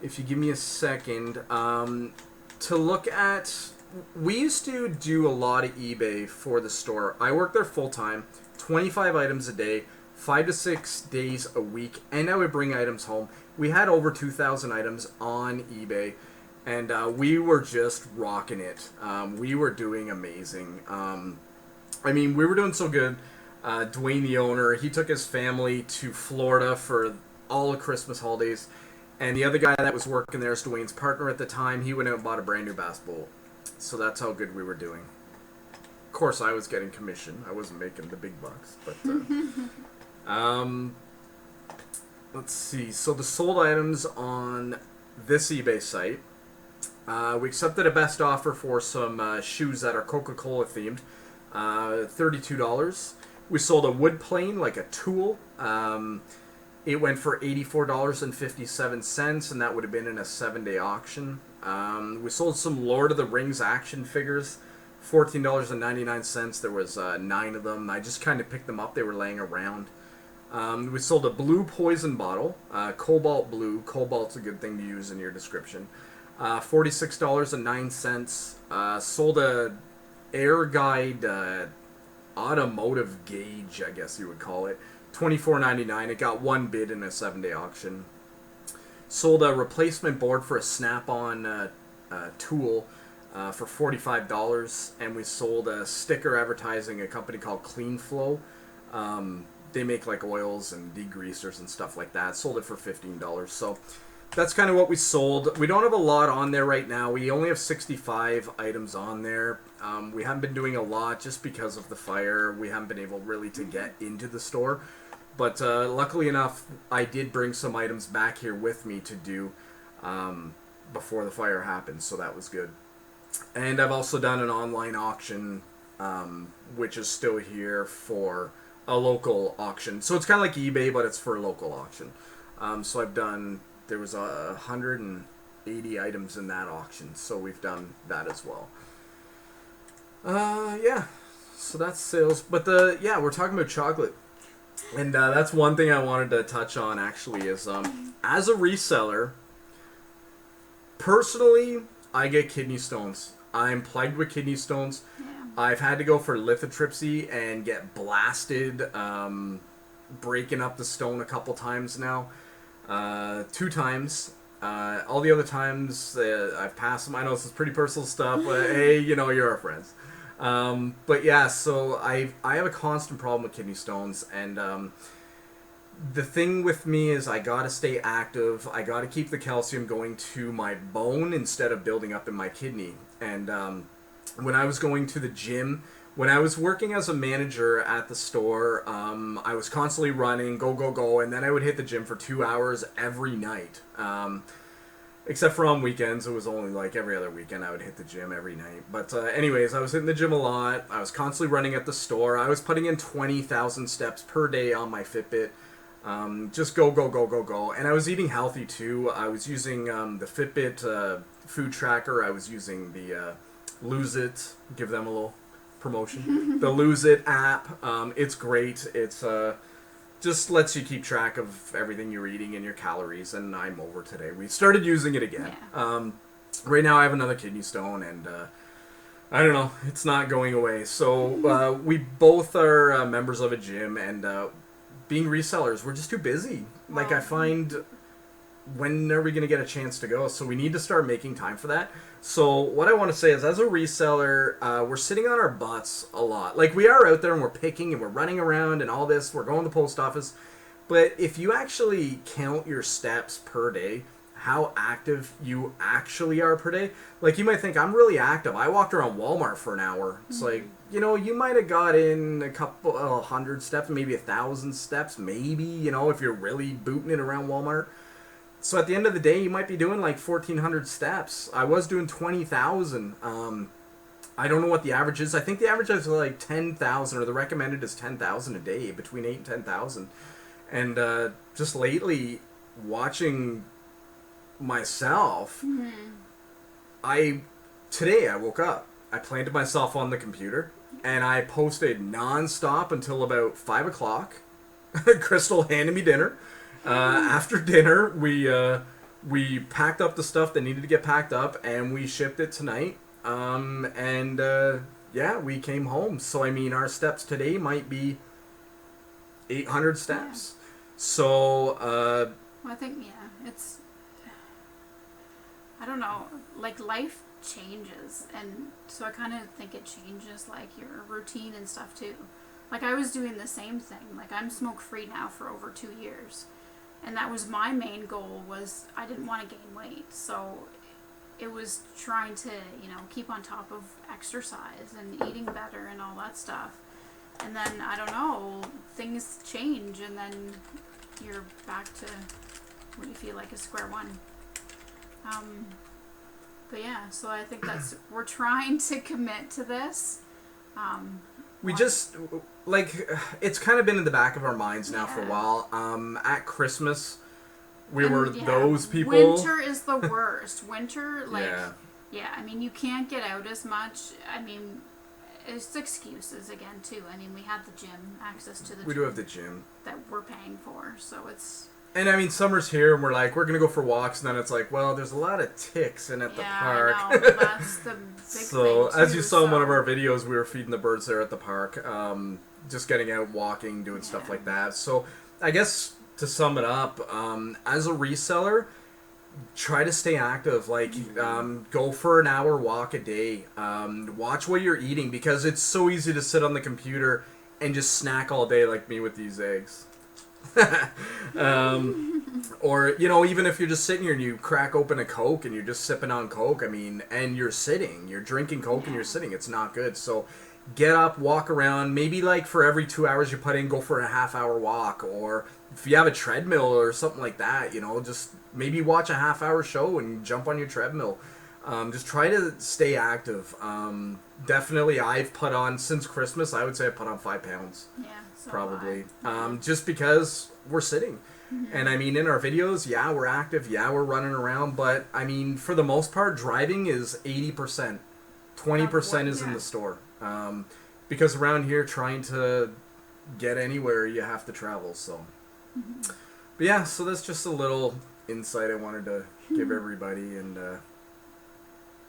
if you give me a second, to look at... We used to do a lot of eBay for the store. I worked there full-time, 25 items a day, 5 to 6 days a week, and I would bring items home. We had over 2,000 items on eBay, and we were just rocking it. We were doing amazing. I mean, we were doing so good. Dwayne, the owner, he took his family to Florida for all the Christmas holidays, and the other guy that was working there is Dwayne's partner at the time. He went out and bought a brand new bass boat. So that's how good we were doing. Of course, I was getting commission. I wasn't making the big bucks, but let's see. So the sold items on this eBay site, we accepted a best offer for some shoes that are Coca-Cola themed, $32. We sold a wood plane, like a tool. It went for $84.57, and that would have been in a 7-day auction. We sold some Lord of the Rings action figures, $14.99. There was 9 of them. I just kind of picked them up. They were laying around. We sold a blue poison bottle, cobalt blue. Cobalt's a good thing to use in your description. $46.09. Sold a air guide automotive gauge, I guess you would call it. $24.99. It got 1 bid in a 7-day auction. Sold a replacement board for a snap-on tool for $45, and we sold a sticker advertising a company called Clean Flow. They make like oils and degreasers and stuff like that. Sold it for $15. So that's kind of what we sold. We don't have a lot on there right now. We only have 65 items on there. We haven't been doing a lot just because of the fire. We haven't been able really to get into the store. But luckily enough, I did bring some items back here with me to do before the fire happened, so that was good. And I've also done an online auction, which is still here for a local auction. So it's kind of like eBay, but it's for a local auction. So I've done, there was 180 items in that auction, so we've done that as well. Yeah, so that's sales. But we're talking about chocolate. And that's one thing I wanted to touch on, actually, is as a reseller, personally, I get kidney stones. I'm plagued with kidney stones. Yeah. I've had to go for lithotripsy and get blasted, breaking up the stone a couple times now. 2 times. All the other times, I've passed them. I know this is pretty personal stuff, but hey, you're our friends. But yeah, so I have a constant problem with kidney stones, and the thing with me is I gotta stay active. I gotta keep the calcium going to my bone instead of building up in my kidney. And when I was going to the gym, when I was working as a manager at the store, I was constantly running, go, and then I would hit the gym for 2 hours every night. Except for on weekends. It was only like every other weekend I would hit the gym every night. But anyways, I was hitting the gym a lot. I was constantly running at the store. I was putting in 20,000 steps per day on my Fitbit. Just go. And I was eating healthy too. I was using the Fitbit food tracker. I was using the Lose It. Give them a little promotion. The Lose It app. It's great. It's... just lets you keep track of everything you're eating and your calories, and I'm over today. We started using it again. Yeah. Right now I have another kidney stone, and I don't know, it's not going away. So we both are members of a gym, and being resellers, we're just too busy. Like, I find, when are we going to get a chance to go? So we need to start making time for that. So what I want to say is, as a reseller, we're sitting on our butts a lot. Like, we are out there and we're picking and we're running around and all this. We're going to the post office. But if you actually count your steps per day, how active you actually are per day, like, you might think, I'm really active. I walked around Walmart for an hour. It's like, you might have got in a couple 100 steps, maybe 1,000 steps, maybe, if you're really booting it around Walmart. So at the end of the day, you might be doing like 1,400 steps. I was doing 20,000. I don't know what the average is. I think the average is like 10,000, or the recommended is 10,000 a day, between 8,000 and 10,000. And just lately, watching myself, today I woke up. I planted myself on the computer, and I posted nonstop until about 5 o'clock. Crystal handed me dinner. After dinner, we we packed up the stuff that needed to get packed up, and we shipped it tonight. Yeah, we came home. So, I mean, our steps today might be 800 steps. Yeah. So, well, I think, it's, I don't know, like, life changes, and so I kind of think it changes, like, your routine and stuff, too. Like, I was doing the same thing. Like, I'm smoke-free now for over 2 years, and that was my main goal, was I didn't want to gain weight, so it was trying to, keep on top of exercise and eating better and all that stuff. And then, I don't know, things change, and then you're back to what you feel like is square one. But yeah, so I think we're trying to commit to this. We just, like, it's kind of been in the back of our minds now for a while. At Christmas, we were those people. Winter is the worst. Winter, like, I mean, you can't get out as much. I mean, it's excuses again, too. I mean, we have the gym, access to the gym. We do have the gym. That we're paying for, so it's... And, I mean, summer's here, and we're like, we're going to go for walks, and then it's like, well, there's a lot of ticks in at the park. I know, that's the big thing, So, as you saw in one of our videos, we were feeding the birds there at the park, just getting out, walking, doing stuff like that. So, I guess, to sum it up, as a reseller, try to stay active. Like, go for an hour walk a day. Watch what you're eating, because it's so easy to sit on the computer and just snack all day like me with these eggs. Or, even if you're just sitting here and you crack open a Coke and you're just sipping on Coke, I mean, and you're drinking Coke and you're sitting, it's not good. So get up, walk around, maybe like for every 2 hours you put in, go for a half-hour walk, or if you have a treadmill or something like that, just maybe watch a half-hour show and jump on your treadmill. Just try to stay active. Definitely, I've put on, since Christmas, I would say I put on 5 pounds. Yeah. So probably. Just because we're sitting. And I mean, in our videos, we're active, we're running around, but I mean, for the most part, driving is 80%. 20% is in the store. Because around here, trying to get anywhere, you have to travel, so. But yeah, so that's just a little insight I wanted to give everybody, and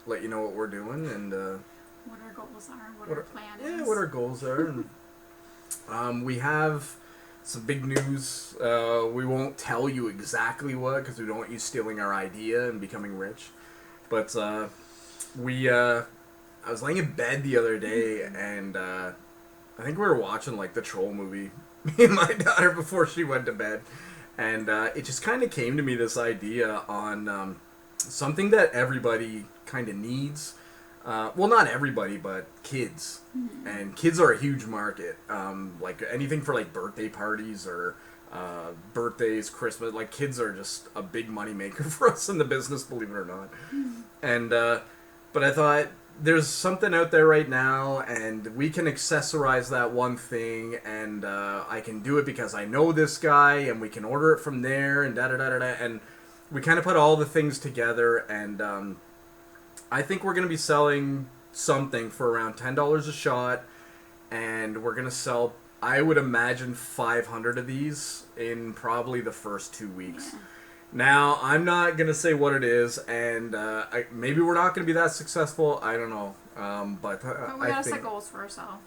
let you know what we're doing, and what our goals are, what our plan is. Yeah, what our goals are, and we have some big news. We won't tell you exactly what, because we don't want you stealing our idea and becoming rich. But I was laying in bed the other day, and I think we were watching like the Troll movie, me and my daughter, before she went to bed. And it just kind of came to me, this idea on something that everybody kind of needs. Well, not everybody, but kids. And kids are a huge market. Like anything for like birthday parties or birthdays, Christmas. Like kids are just a big money maker for us in the business, believe it or not. And but I thought there's something out there right now, and we can accessorize that one thing, and I can do it because I know this guy, and we can order it from there, and da-da-da-da-da. And we kind of put all the things together, and I think we're going to be selling something for around $10 a shot, and we're going to sell, I would imagine, 500 of these in probably the first 2 weeks. Yeah. Now, I'm not going to say what it is, and maybe we're not going to be that successful. I don't know. But we got to set goals for ourselves.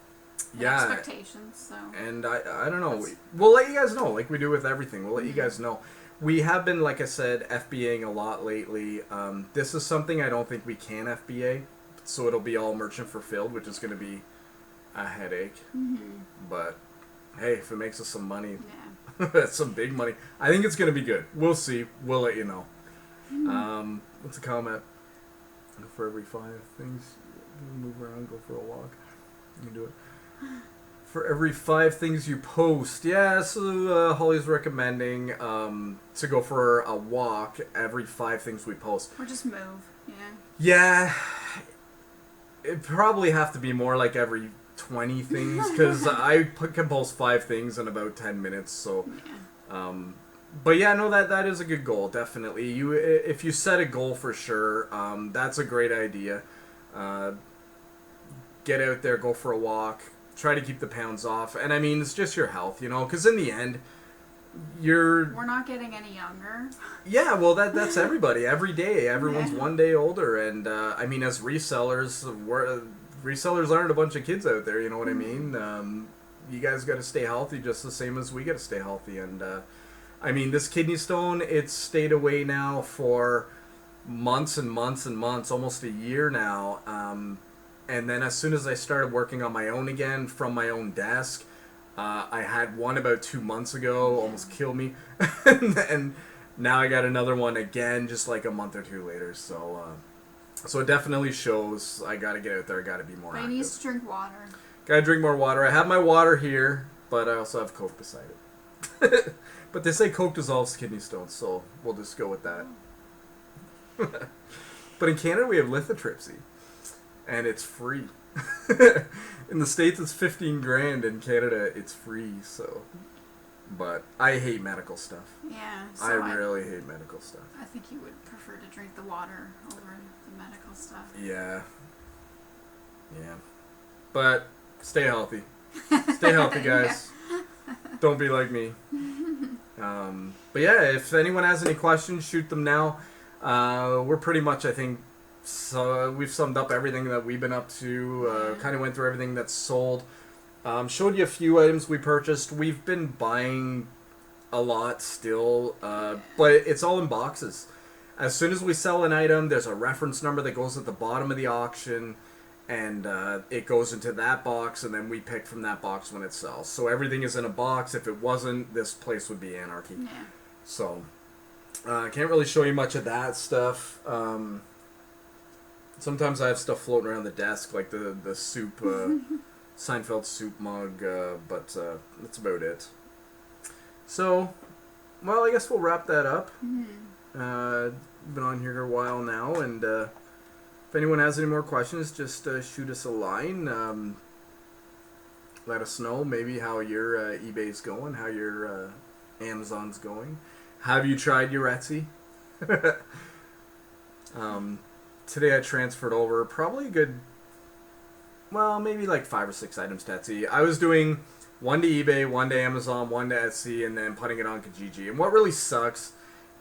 Yeah. Expectations. So. And I don't know. We'll let you guys know, like we do with everything. We'll let you guys know. We have been, like I said, FBAing a lot lately. This is something I don't think we can FBA, so it'll be all merchant fulfilled, which is going to be a headache. But, hey, if it makes us some money... Yeah. That's some big money. I think it's going to be good. We'll see. We'll let you know. What's a comment? Go for every 5 things. Move around, go for a walk. You can do it. For every 5 things you post. Yeah, so Holly's recommending to go for a walk every 5 things we post. Or just move. Yeah. Yeah. It'd probably have to be more like every 20 things, because I can post 5 things in about 10 minutes, so but yeah, no, that is a good goal, definitely. If you set a goal, for sure, that's a great idea. Get out there, go for a walk, try to keep the pounds off, and I mean, it's just your health, because in the end, We're not getting any younger. Yeah, well, that's everybody. Every day, everyone's one day older, and I mean, as resellers, resellers aren't a bunch of kids out there. You know what I mean? You guys got to stay healthy, just the same as we got to stay healthy. And I mean, this kidney stone, it's stayed away now for months and months and months, almost a year now. And then as soon as I started working on my own again from my own desk. I had one about 2 months ago, almost killed me, and now I got another one again, just like a month or two later. So it definitely shows. I got to get out there. I got to be more active. I need to drink water. Got to drink more water. I have my water here, but I also have Coke beside it. But they say Coke dissolves kidney stones, so we'll just go with that. But in Canada, we have lithotripsy, and it's free. In the States, it's 15 grand. In Canada, it's free. So, but I hate medical stuff. Yeah, so I really hate medical stuff. I think you would prefer to drink the water over the medical stuff. Yeah. But stay healthy. Stay healthy, guys. Don't be like me. But yeah, if anyone has any questions, shoot them now. We're pretty much, I think. So we've summed up everything that we've been up to, kind of went through everything that's sold. Showed you a few items we purchased. We've been buying a lot still, but it's all in boxes. As soon as we sell an item, there's a reference number that goes at the bottom of the auction, and it goes into that box, and then we pick from that box when it sells. So everything is in a box. If it wasn't, this place would be anarchy. Yeah. So I can't really show you much of that stuff. Sometimes I have stuff floating around the desk, like the soup, Seinfeld soup mug, but that's about it. So, well, I guess we'll wrap that up. Been on here a while now, and if anyone has any more questions, just shoot us a line. Let us know maybe how your eBay's going, how your Amazon's going. Have you tried your Etsy? Today I transferred over probably a good, well, maybe like 5 or 6 items to Etsy. I was doing one to eBay, one to Amazon, one to Etsy, and then putting it on Kijiji. And what really sucks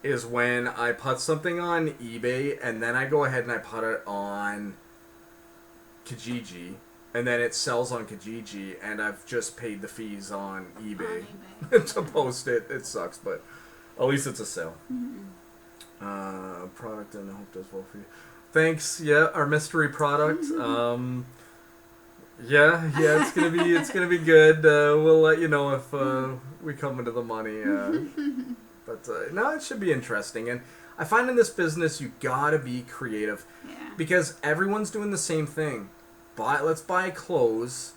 is when I put something on eBay and then I go ahead and I put it on Kijiji, and then it sells on Kijiji, and I've just paid the fees on eBay, to post it. It sucks, but at least it's a sale. Product, and I hope does well for you. Thanks. Yeah, our mystery product. Yeah, it's gonna be good. We'll let you know if we come into the money. But no, it should be interesting. And I find in this business you gotta be creative, because everyone's doing the same thing. Let's buy clothes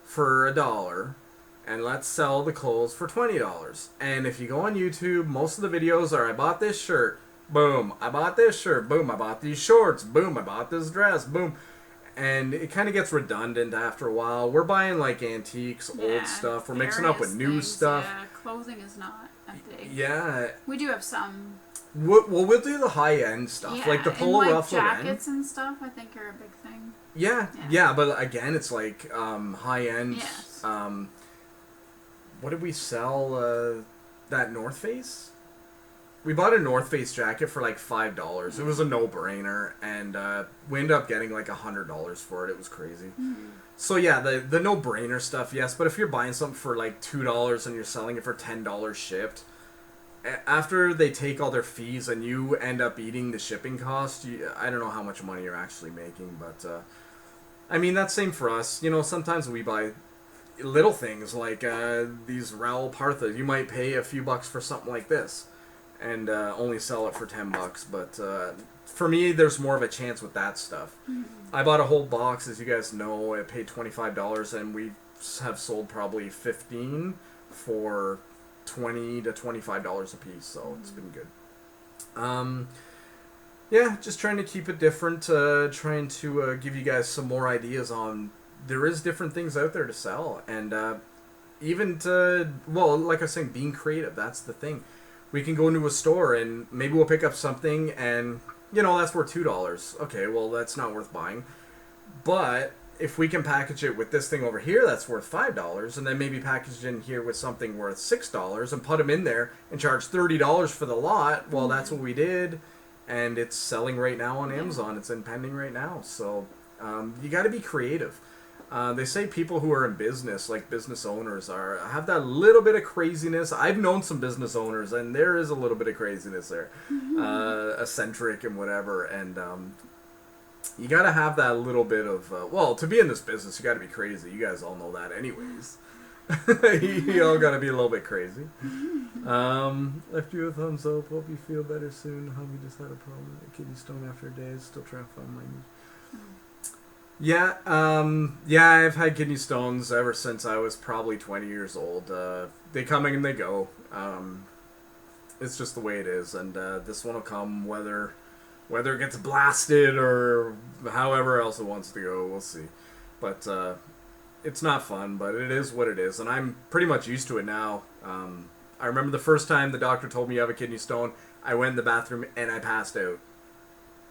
for $1, and let's sell the clothes for $20. And if you go on YouTube, most of the videos are, I bought this shirt. Boom, I bought this shirt. Boom, I bought these shorts. Boom, I bought this dress. Boom. And it kind of gets redundant after a while. We're buying like antiques, old stuff. We're mixing up with new stuff. Yeah, clothing is not a big. Yeah. We do have some. We'll do the high-end stuff. Like the Polo Ralph Lauren. Jackets and stuff, I think, are a big thing. Yeah, but again, it's like high-end. Yes. What did we sell? That North Face? We bought a North Face jacket for like $5. It was a no-brainer, and we ended up getting like $100 for it. It was crazy. So yeah, the no-brainer stuff, yes. But if you're buying something for like $2 and you're selling it for $10 shipped, after they take all their fees and you end up eating the shipping cost, I don't know how much money you're actually making. But I mean, that's same for us. You know, sometimes we buy little things like these Raoul Parthas. You might pay a few bucks for something like this, and only sell it for $10. But for me, there's more of a chance with that stuff. I bought a whole box, as you guys know. I paid $25, and we have sold probably 15 for $20 to $25 a piece. So it's been good. Yeah, just trying to keep it different. Trying to give you guys some more ideas on there is different things out there to sell, and even to, well, like I was saying, being creative. That's the thing. We can go into a store and maybe we'll pick up something and, you know, that's worth $2. Okay, well, that's not worth buying. But if we can package it with this thing over here that's worth $5, and then maybe package it in here with something worth $6 and put them in there and charge $30 for the lot, well, that's what we did, and it's selling right now on Amazon. It's in pending right now. So you got to be creative. They say people who are in business, like business owners, have that little bit of craziness. I've known some business owners, and there is a little bit of craziness there, eccentric and whatever. And you got to have that little bit of well, to be in this business, you got to be crazy. You guys all know that, anyways. You all got to be a little bit crazy. Left you a thumbs up. Hope you feel better soon. Hubby just had a problem with a kidney stone after days. Still trying to find my niche. Yeah, I've had kidney stones ever since I was probably 20 years old. They come and they go. It's just the way it is, and this one will come whether it gets blasted or however else it wants to go. We'll see. But it's not fun, but it is what it is, and I'm pretty much used to it now. I remember the first time the doctor told me you have a kidney stone, I went in the bathroom and I passed out.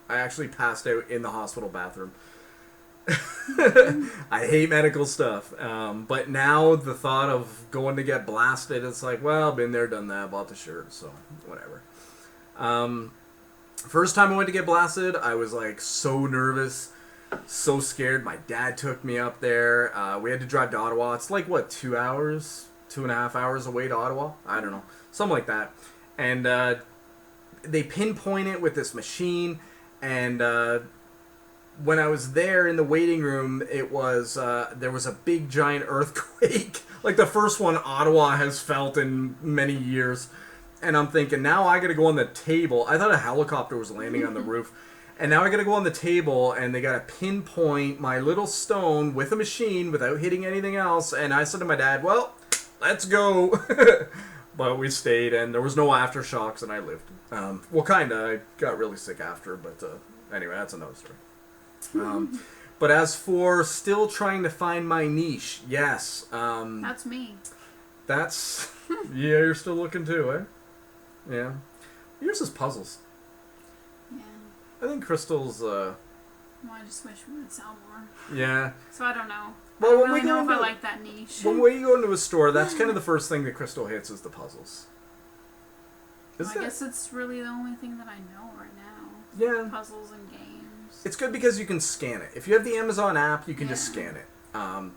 I actually passed out in the hospital bathroom. I hate medical stuff, but now the thought of going to get blasted, it's like, well, been there, done that, bought the shirt, so whatever. First time I went to get blasted, I was like so nervous, so scared. My dad took me up there. We had to drive to Ottawa. It's like, what, 2 hours, 2.5 hours away to Ottawa? I don't know, something like that. And they pinpoint it with this machine, and when I was there in the waiting room, it was there was a big giant earthquake, like the first one Ottawa has felt in many years. And I'm thinking, now I got to go on the table. I thought a helicopter was landing on the roof. And now I got to go on the table, and they got to pinpoint my little stone with a machine without hitting anything else. And I said to my dad, well, let's go. But we stayed, and there was no aftershocks, and I lived. Well, kind of. I got really sick after, but anyway, that's another story. But as for still trying to find my niche, yes. That's me. That's... Yeah, you're still looking too, eh? Yeah. Yours is puzzles. Yeah. I think Crystal's... Well, I just wish we would sell more. Yeah. So I don't know. Well, I don't really know if I like that niche. When we go into a store, that's kind of the first thing that Crystal hits is the puzzles. Well, I guess it's really the only thing that I know right now. Yeah. Puzzles and games. It's good because you can scan it. If you have the Amazon app, you can just scan it. Oh,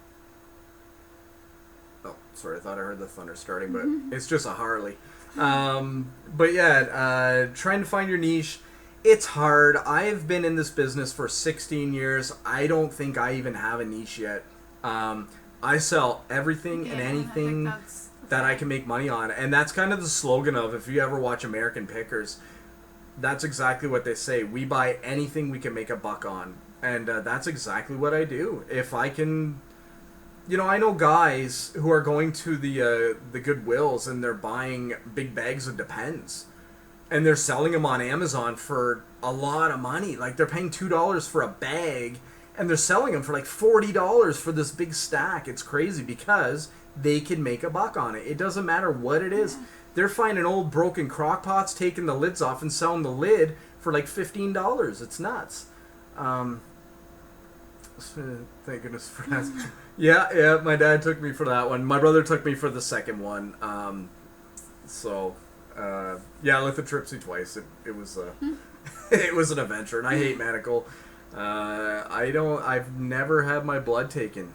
sorry, I thought I heard the thunder starting, but it's just a Harley. But yeah, trying to find your niche, it's hard. I've been in this business for 16 years. I don't think I even have a niche yet. I sell everything and anything that I can make money on. And that's kind of the slogan of, if you ever watch American Pickers, that's exactly what they say. We buy anything we can make a buck on. And that's exactly what I do. If I can... You know, I know guys who are going to the GOODWILLs and they're buying big bags of Depends. And they're selling them on Amazon for a lot of money. Like, they're paying $2 for a bag, and they're selling them for like $40 for this big stack. It's crazy because they can make a buck on it. It doesn't matter what it is. They're finding old broken crock pots, taking the lids off, and selling the lid for like $15. It's nuts. Thank goodness for that. Yeah, my dad took me for that one. My brother took me for the second one. Yeah, lithotripsy twice. It was it was an adventure, and I hate medical. I've never had my blood taken.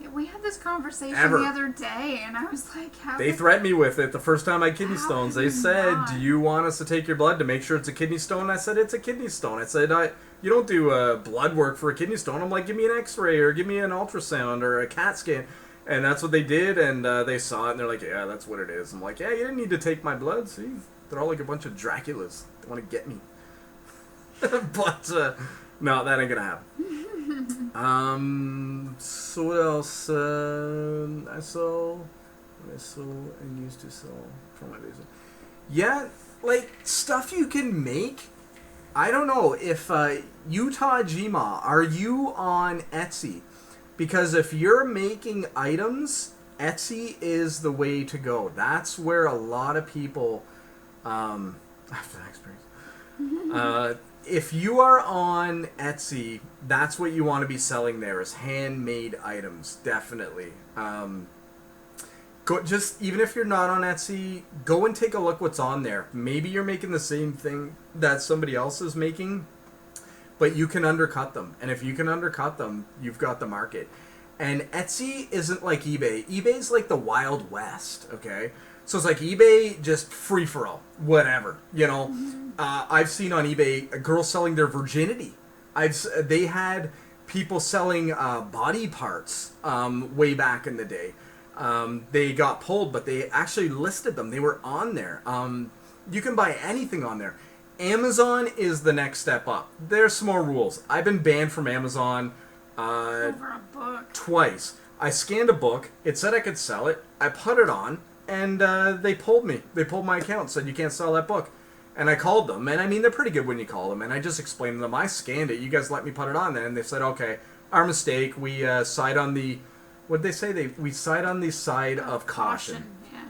Yeah, we had this conversation Ever. the other day, and I was like, how... They threatened me with it the first time I had kidney stones. They said, not? do you want us to take your blood to make sure it's a kidney stone? I said, it's a kidney stone. I said, you don't do blood work for a kidney stone. I'm like, give me an x-ray or give me an ultrasound or a CAT scan. And that's what they did, and they saw it, and they're like, yeah, that's what it is. I'm like, yeah, you didn't need to take my blood. See, they're all like a bunch of Draculas. They want to get me. But, no, that ain't gonna happen. So what else? I sold and used to sell from my business. Yeah, like, stuff you can make. I don't know if Utah Gma, are you on Etsy? Because if you're making items, Etsy is the way to go. That's where a lot of people, after that experience, If you are on Etsy, that's what you want to be selling there, is handmade items, definitely. Just even if you're not on Etsy, go and take a look what's on there. Maybe you're making the same thing that somebody else is making, but you can undercut them. And if you can undercut them, you've got the market. And Etsy isn't like eBay. eBay's like the Wild West, okay? So it's like eBay, just free for all, whatever, you know. I've seen on eBay a girl selling their virginity. They had people selling body parts way back in the day. They got pulled, but they actually listed them. They were on there. You can buy anything on there. Amazon is the next step up. There's some more rules. I've been banned from Amazon over a book twice. I scanned a book. It said I could sell it. I put it on, and they pulled me. They pulled my account. Said you can't sell that book. And I called them, and I mean they're pretty good when you call them. And I just explained to them I scanned it. You guys let me put it on there, and they said okay, our mistake. We side on the what did they say? We side on the side of caution. Yeah.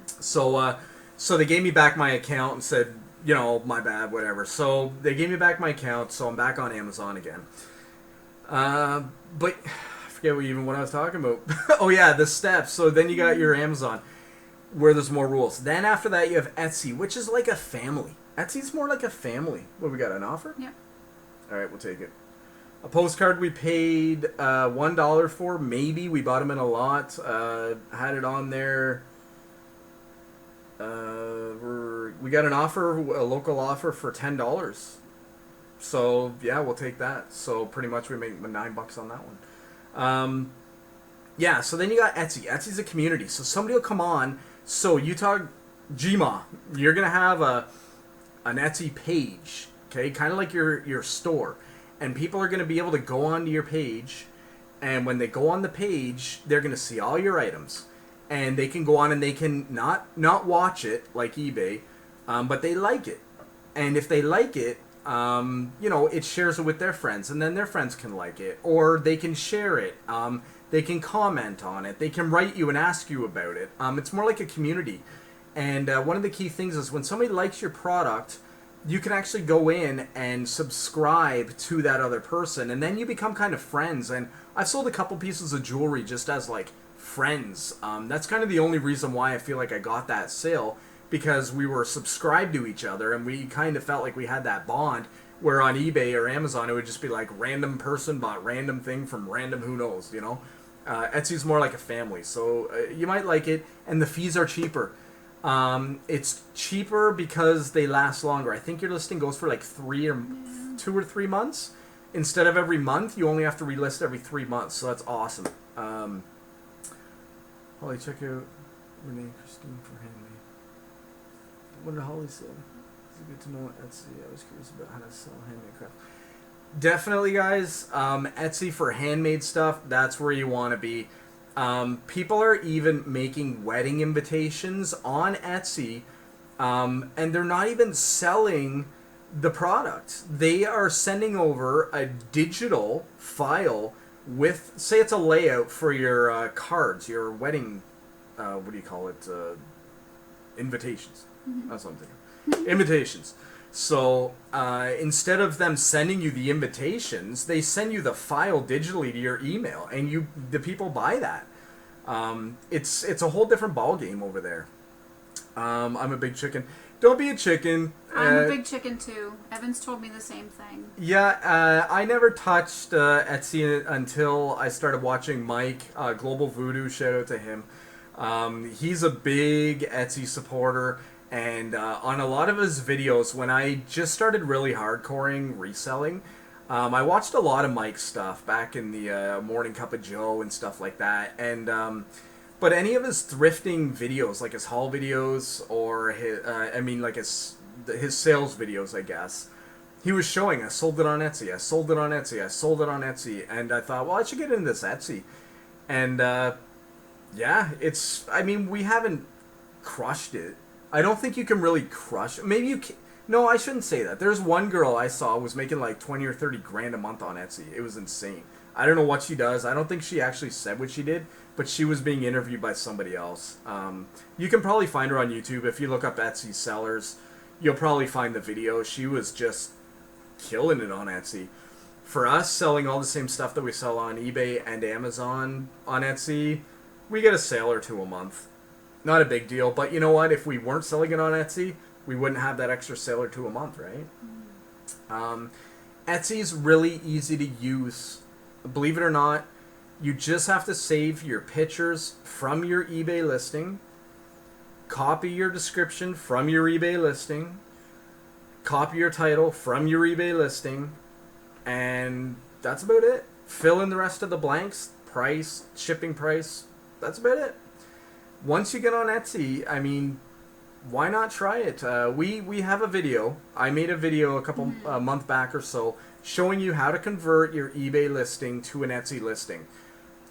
So they gave me back my account and said, you know, my bad, whatever. So they gave me back my account, so I'm back on Amazon again. But I forget what I was talking about. Oh yeah, the steps. So then you got your Amazon, where there's more rules. Then after that you have Etsy, which is like a family. Etsy's more like a family. What, we got an offer? Yep. All right, we'll take it. A postcard we paid $1 for. Maybe we bought them in a lot. Had it on there. We got an offer, a local offer for $10. So yeah, we'll take that. So pretty much we make $9 on that one. Yeah. So then you got Etsy. Etsy's a community. So somebody will come on. So you talk Gma. You're gonna have an Etsy page. Okay, kind of like your store. And people are going to be able to go onto your page, and when they go on the page, they're going to see all your items, and they can go on and they can not watch it like eBay, but they like it, and if they like it, you know, it shares it with their friends, and then their friends can like it, or they can share it, they can comment on it, they can write you and ask you about it. It's more like a community, and one of the key things is when somebody likes your product, you can actually go in and subscribe to that other person, and then you become kind of friends. And I've sold a couple pieces of jewelry just as like friends. That's kind of the only reason why I feel like I got that sale, because we were subscribed to each other and we kind of felt like we had that bond, where on eBay or Amazon it would just be like random person bought random thing from random who knows, you know. Etsy's more like a family, so you might like it, and the fees are cheaper. It's cheaper because they last longer. I think your listing goes for like 2 or 3 months. Instead of every month, you only have to relist every 3 months, so that's awesome. Holly, check out Renee Christine for handmade. What did Holly say? It's good to know Etsy. I was curious about how to sell handmade craft. Definitely, guys. Etsy for handmade stuff, that's where you want to be. People are even making wedding invitations on Etsy, and they're not even selling the product. They are sending over a digital file with, say it's a layout for your cards, your wedding, what do you call it, invitations. That's what I'm thinking. Invitations. So instead of them sending you the invitations, they send you the file digitally to your email, and the people buy that. It's a whole different ball game over there. I'm a big chicken. Don't be a chicken. I'm a big chicken too. Evans told me the same thing. Yeah, I never touched Etsy until I started watching Mike, Global Voodoo. Shout out to him. He's a big Etsy supporter. And on a lot of his videos, when I just started really hardcoring reselling, I watched a lot of Mike's stuff back in the Morning Cup of Joe and stuff like that. And but any of his thrifting videos, like his haul videos or his, like his sales videos, I guess, he was showing, I sold it on Etsy, I sold it on Etsy, I sold it on Etsy. And I thought, well, I should get into this Etsy. And yeah, we haven't crushed it. I don't think you can really crush. Maybe you can. No, I shouldn't say that. There's one girl I saw was making like 20 or 30 grand a month on Etsy. It was insane. I don't know what she does. I don't think she actually said what she did, but she was being interviewed by somebody else. You can probably find her on YouTube. If you look up Etsy sellers, you'll probably find the video. She was just killing it on Etsy. For us, selling all the same stuff that we sell on eBay and Amazon on Etsy, we get a sale or two a month. Not a big deal, but you know what? If we weren't selling it on Etsy, we wouldn't have that extra sale or two a month, right? Etsy's really easy to use. Believe it or not, you just have to save your pictures from your eBay listing, copy your description from your eBay listing, copy your title from your eBay listing, and that's about it. Fill in the rest of the blanks, price, shipping price, that's about it. Once you get on Etsy, I mean, why not try it? We have a video. I made a video a month back or so showing you how to convert your eBay listing to an Etsy listing.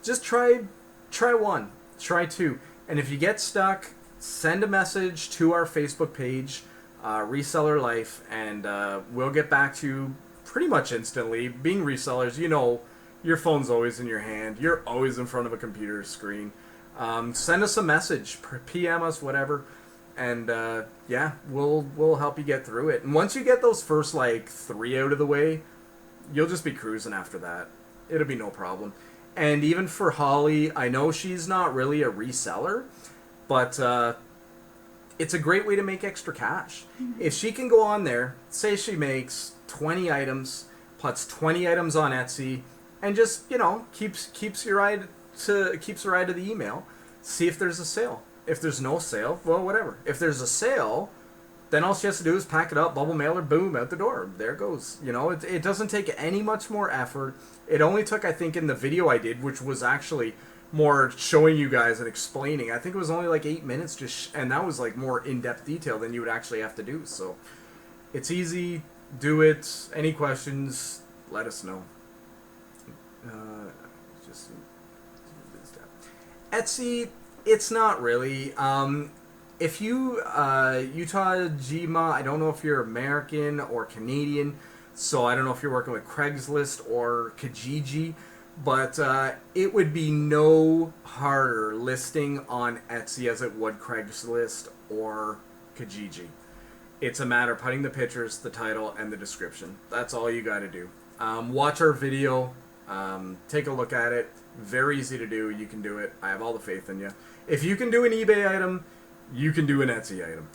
Just try one, try two. And if you get stuck, send a message to our Facebook page, Reseller Life, and we'll get back to you pretty much instantly. Being resellers, you know, your phone's always in your hand. You're always in front of a computer screen. Send us a message, PM us, whatever, and yeah, we'll help you get through it. And once you get those first like 3 out of the way, you'll just be cruising after that. It'll be no problem. And even for Holly, I know she's not really a reseller, but it's a great way to make extra cash. If she can go on there, say she makes 20 items, puts 20 items on Etsy, and just, you know, keeps her eye to the email, see if there's a sale. If there's no sale, well, whatever. If there's a sale, then all she has to do is pack it up, bubble mailer, boom, out the door. There it goes. You know, it doesn't take any much more effort. It only took, I think, in the video I did, which was actually more showing you guys and explaining. I think it was only like 8 minutes, and that was like more in-depth detail than you would actually have to do. So it's easy. Do it. Any questions, let us know. Just Etsy, it's not really. If you, Utah Gma, I don't know if you're American or Canadian, so I don't know if you're working with Craigslist or Kijiji, but it would be no harder listing on Etsy as it would Craigslist or Kijiji. It's a matter of putting the pictures, the title, and the description. That's all you got to do. Watch our video. Take a look at it. Very easy to do. You can do it. I have all the faith in you. If you can do an eBay item, you can do an Etsy item.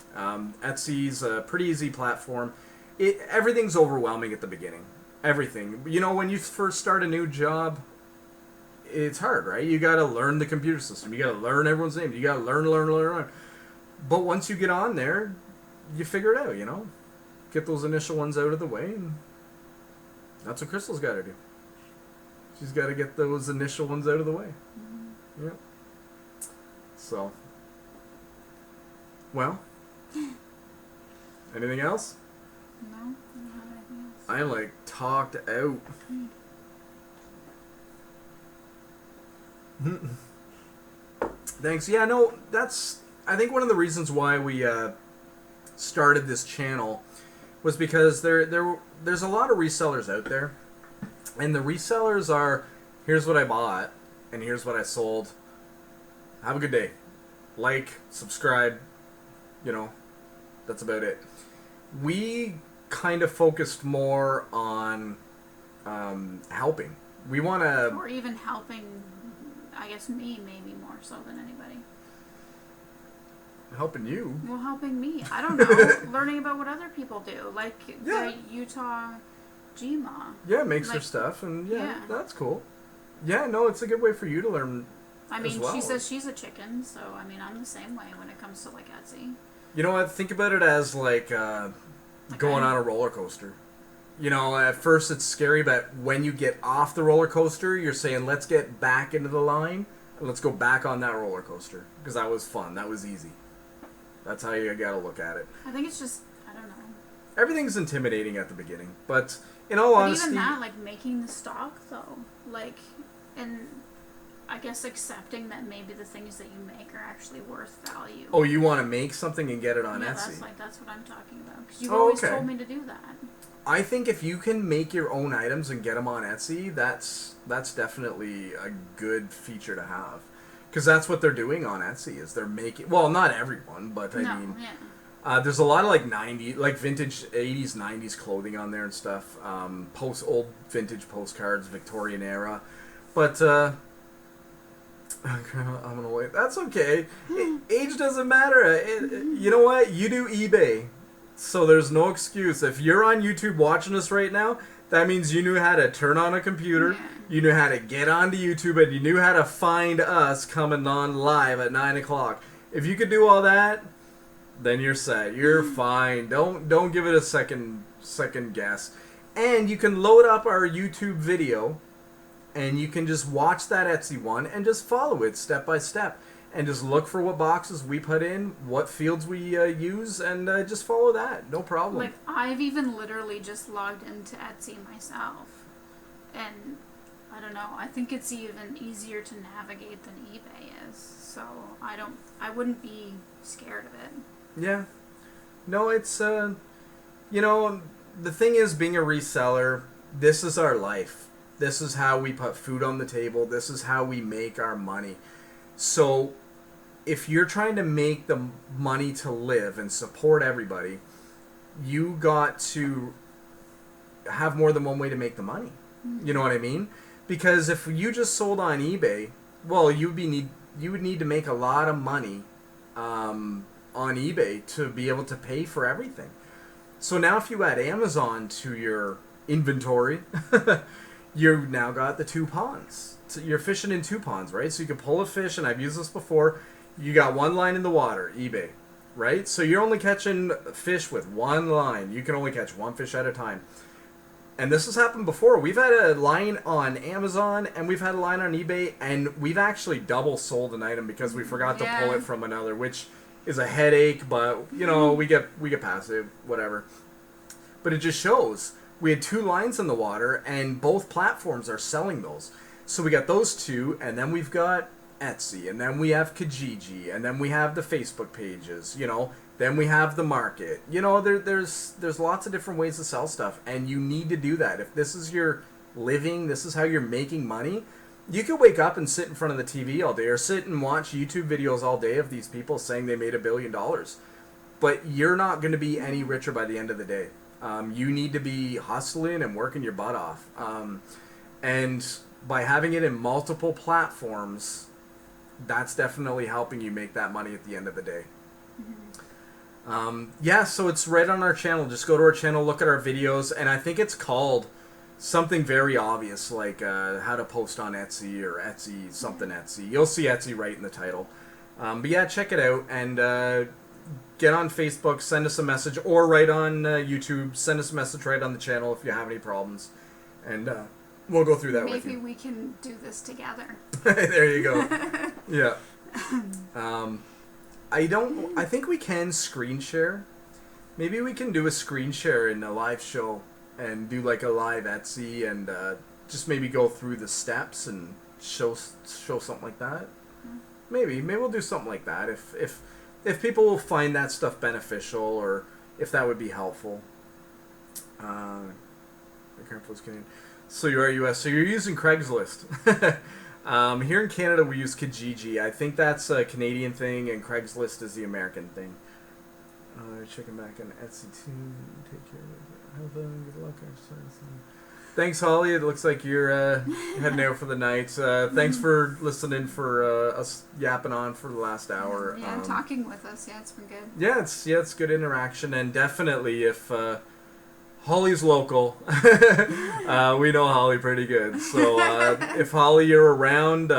Etsy's a pretty easy platform. Everything's overwhelming at the beginning. Everything. You know, when you first start a new job, it's hard, right? You got to learn the computer system. You got to learn everyone's name. You got to learn. But once you get on there, you figure it out, you know? Get those initial ones out of the way, and that's what Crystal's got to do. She's got to get those initial ones out of the way. Yeah. So, well, anything else? No, I don't have anything else. I'm like talked out. Thanks. Yeah, no, that's, I think one of the reasons why we started this channel was because there's a lot of resellers out there, and the resellers are, here's what I bought and here's what I sold. Have a good day. Like, subscribe, you know, that's about it. We kind of focused more on helping. We want to... Or even helping, I guess, me maybe more so than anybody. Helping you? Well, helping me. I don't know. Learning about what other people do. Like the Utah Gma. Yeah, makes her stuff, and that's cool. Yeah, no, it's a good way for you to learn. I mean, she says she's a chicken, so I mean, I'm the same way when it comes to like Etsy. You know what? Think about it as like going on a roller coaster. You know, at first it's scary, but when you get off the roller coaster, you're saying, let's get back into the line, and let's go back on that roller coaster, because that was fun. That was easy. That's how you gotta look at it. I think it's just, I don't know. Everything's intimidating at the beginning, but in all honesty... even that, like, making the stock, though, like, and I guess accepting that maybe the things that you make are actually worth value. Oh, you want to make something and get it on Etsy? That's what I'm talking about, because you've always told me to do that. I think if you can make your own items and get them on Etsy, that's definitely a good feature to have. Because that's what they're doing on Etsy, is they're making... Well, not everyone, but I mean... There's a lot of like vintage 80s, 90s clothing on there and stuff. Old vintage postcards, Victorian era. But I'm gonna wait. That's okay. Age doesn't matter. You know what? You do eBay, so there's no excuse. If you're on YouTube watching us right now, that means you knew how to turn on a computer. Yeah. You knew how to get onto YouTube, and you knew how to find us coming on live at 9 o'clock. If you could do all that, then you're set. You're fine. Don't give it a second guess. And you can load up our YouTube video, and you can just watch that Etsy one and just follow it step by step, and just look for what boxes we put in, what fields we use, and just follow that. No problem. Like, I've even literally just logged into Etsy myself, and I don't know. I think it's even easier to navigate than eBay is. So I wouldn't be scared of it. Yeah. No, it's, the thing is, being a reseller, this is our life. This is how we put food on the table. This is how we make our money. So if you're trying to make the money to live and support everybody, you got to have more than one way to make the money. Mm-hmm. You know what I mean? Because if you just sold on eBay, well, you would need to make a lot of money on eBay to be able to pay for everything. So now if you add Amazon to your inventory, you've now got the two ponds. So you're fishing in two ponds, right? So you can pull a fish, and I've used this before. You got one line in the water, eBay, right? So you're only catching fish with one line. You can only catch one fish at a time. And this has happened before. We've had a line on Amazon, and we've had a line on eBay, and we've actually double sold an item because we forgot to pull it from another, which is a headache, but, we get past it, whatever. But it just shows. We had two lines in the water, and both platforms are selling those. So we got those two, and then we've got Etsy, and then we have Kijiji, and then we have the Facebook pages, then we have the market. There's lots of different ways to sell stuff, and you need to do that. If this is your living, this is how you're making money, you could wake up and sit in front of the TV all day, or sit and watch YouTube videos all day of these people saying they made $1 billion. But you're not going to be any richer by the end of the day. You need to be hustling and working your butt off. And by having it in multiple platforms, that's definitely helping you make that money at the end of the day. Mm-hmm. So it's right on our channel. Just go to our channel, look at our videos, and I think it's called something very obvious, like how to post on Etsy or Etsy something Etsy. You'll see Etsy right in the title. But yeah, check it out, and get on Facebook, send us a message, or right on YouTube, send us a message right on the channel if you have any problems, and we'll go through that with you. Maybe we can do this together. There you go. Yeah. I think we can screen share. Maybe we can do a screen share in a live show and do like a live Etsy, and just maybe go through the steps and show something like that. Maybe we'll do something like that if people will find that stuff beneficial, or if that would be helpful. So you are US. So you're using Craigslist. Here in Canada, we use Kijiji. I think that's a Canadian thing, and Craigslist is the American thing. Checking back on Etsy too. Take care of it. Have fun. Good luck. Thanks, Holly. It looks like you're heading out for the night. Thanks for listening, for us yapping on for the last hour. Yeah, talking with us. Yeah, it's been good. Yeah, it's good interaction, and definitely if Holly's local, we know Holly pretty good. So if Holly, you're around,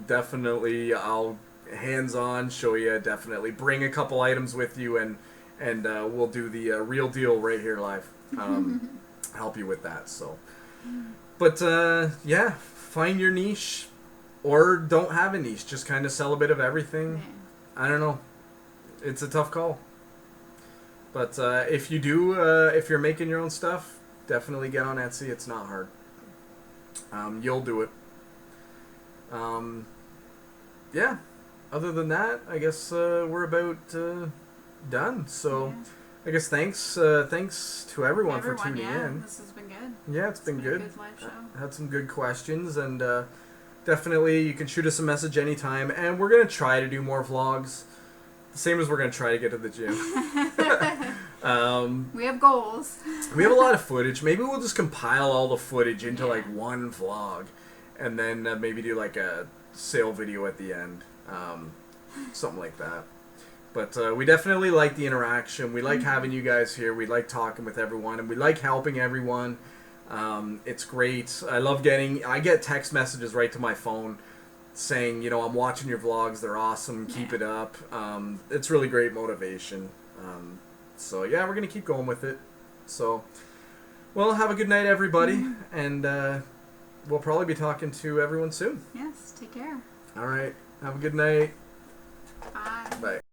definitely I'll hands-on show you. Definitely bring a couple items with you, and we'll do the real deal right here live. Help you with that. So, but yeah, find your niche, or don't have a niche. Just kind of sell a bit of everything. I don't know. It's a tough call. But if you do, if you're making your own stuff, definitely get on Etsy. It's not hard. You'll do it. Yeah. Other than that, I guess we're about done. So, I guess thanks to everyone for tuning in. This has been good. Yeah, it's been good. A good live show. Had some good questions, and definitely you can shoot us a message anytime. And we're gonna try to do more vlogs. Same as we're going to try to get to the gym. We have goals. We have a lot of footage. Maybe we'll just compile all the footage into like one vlog, and then maybe do like a sale video at the end, something like that. But we definitely like the interaction. We like having you guys here. We like talking with everyone, and we like helping everyone. It's great. I get text messages right to my phone saying, you know, I'm watching your vlogs. They're awesome. Keep it up. It's really great motivation. So yeah, we're going to keep going with it. So, well, have a good night, everybody. And we'll probably be talking to everyone soon. Yes, take care. All right. Have a good night. Bye. Bye.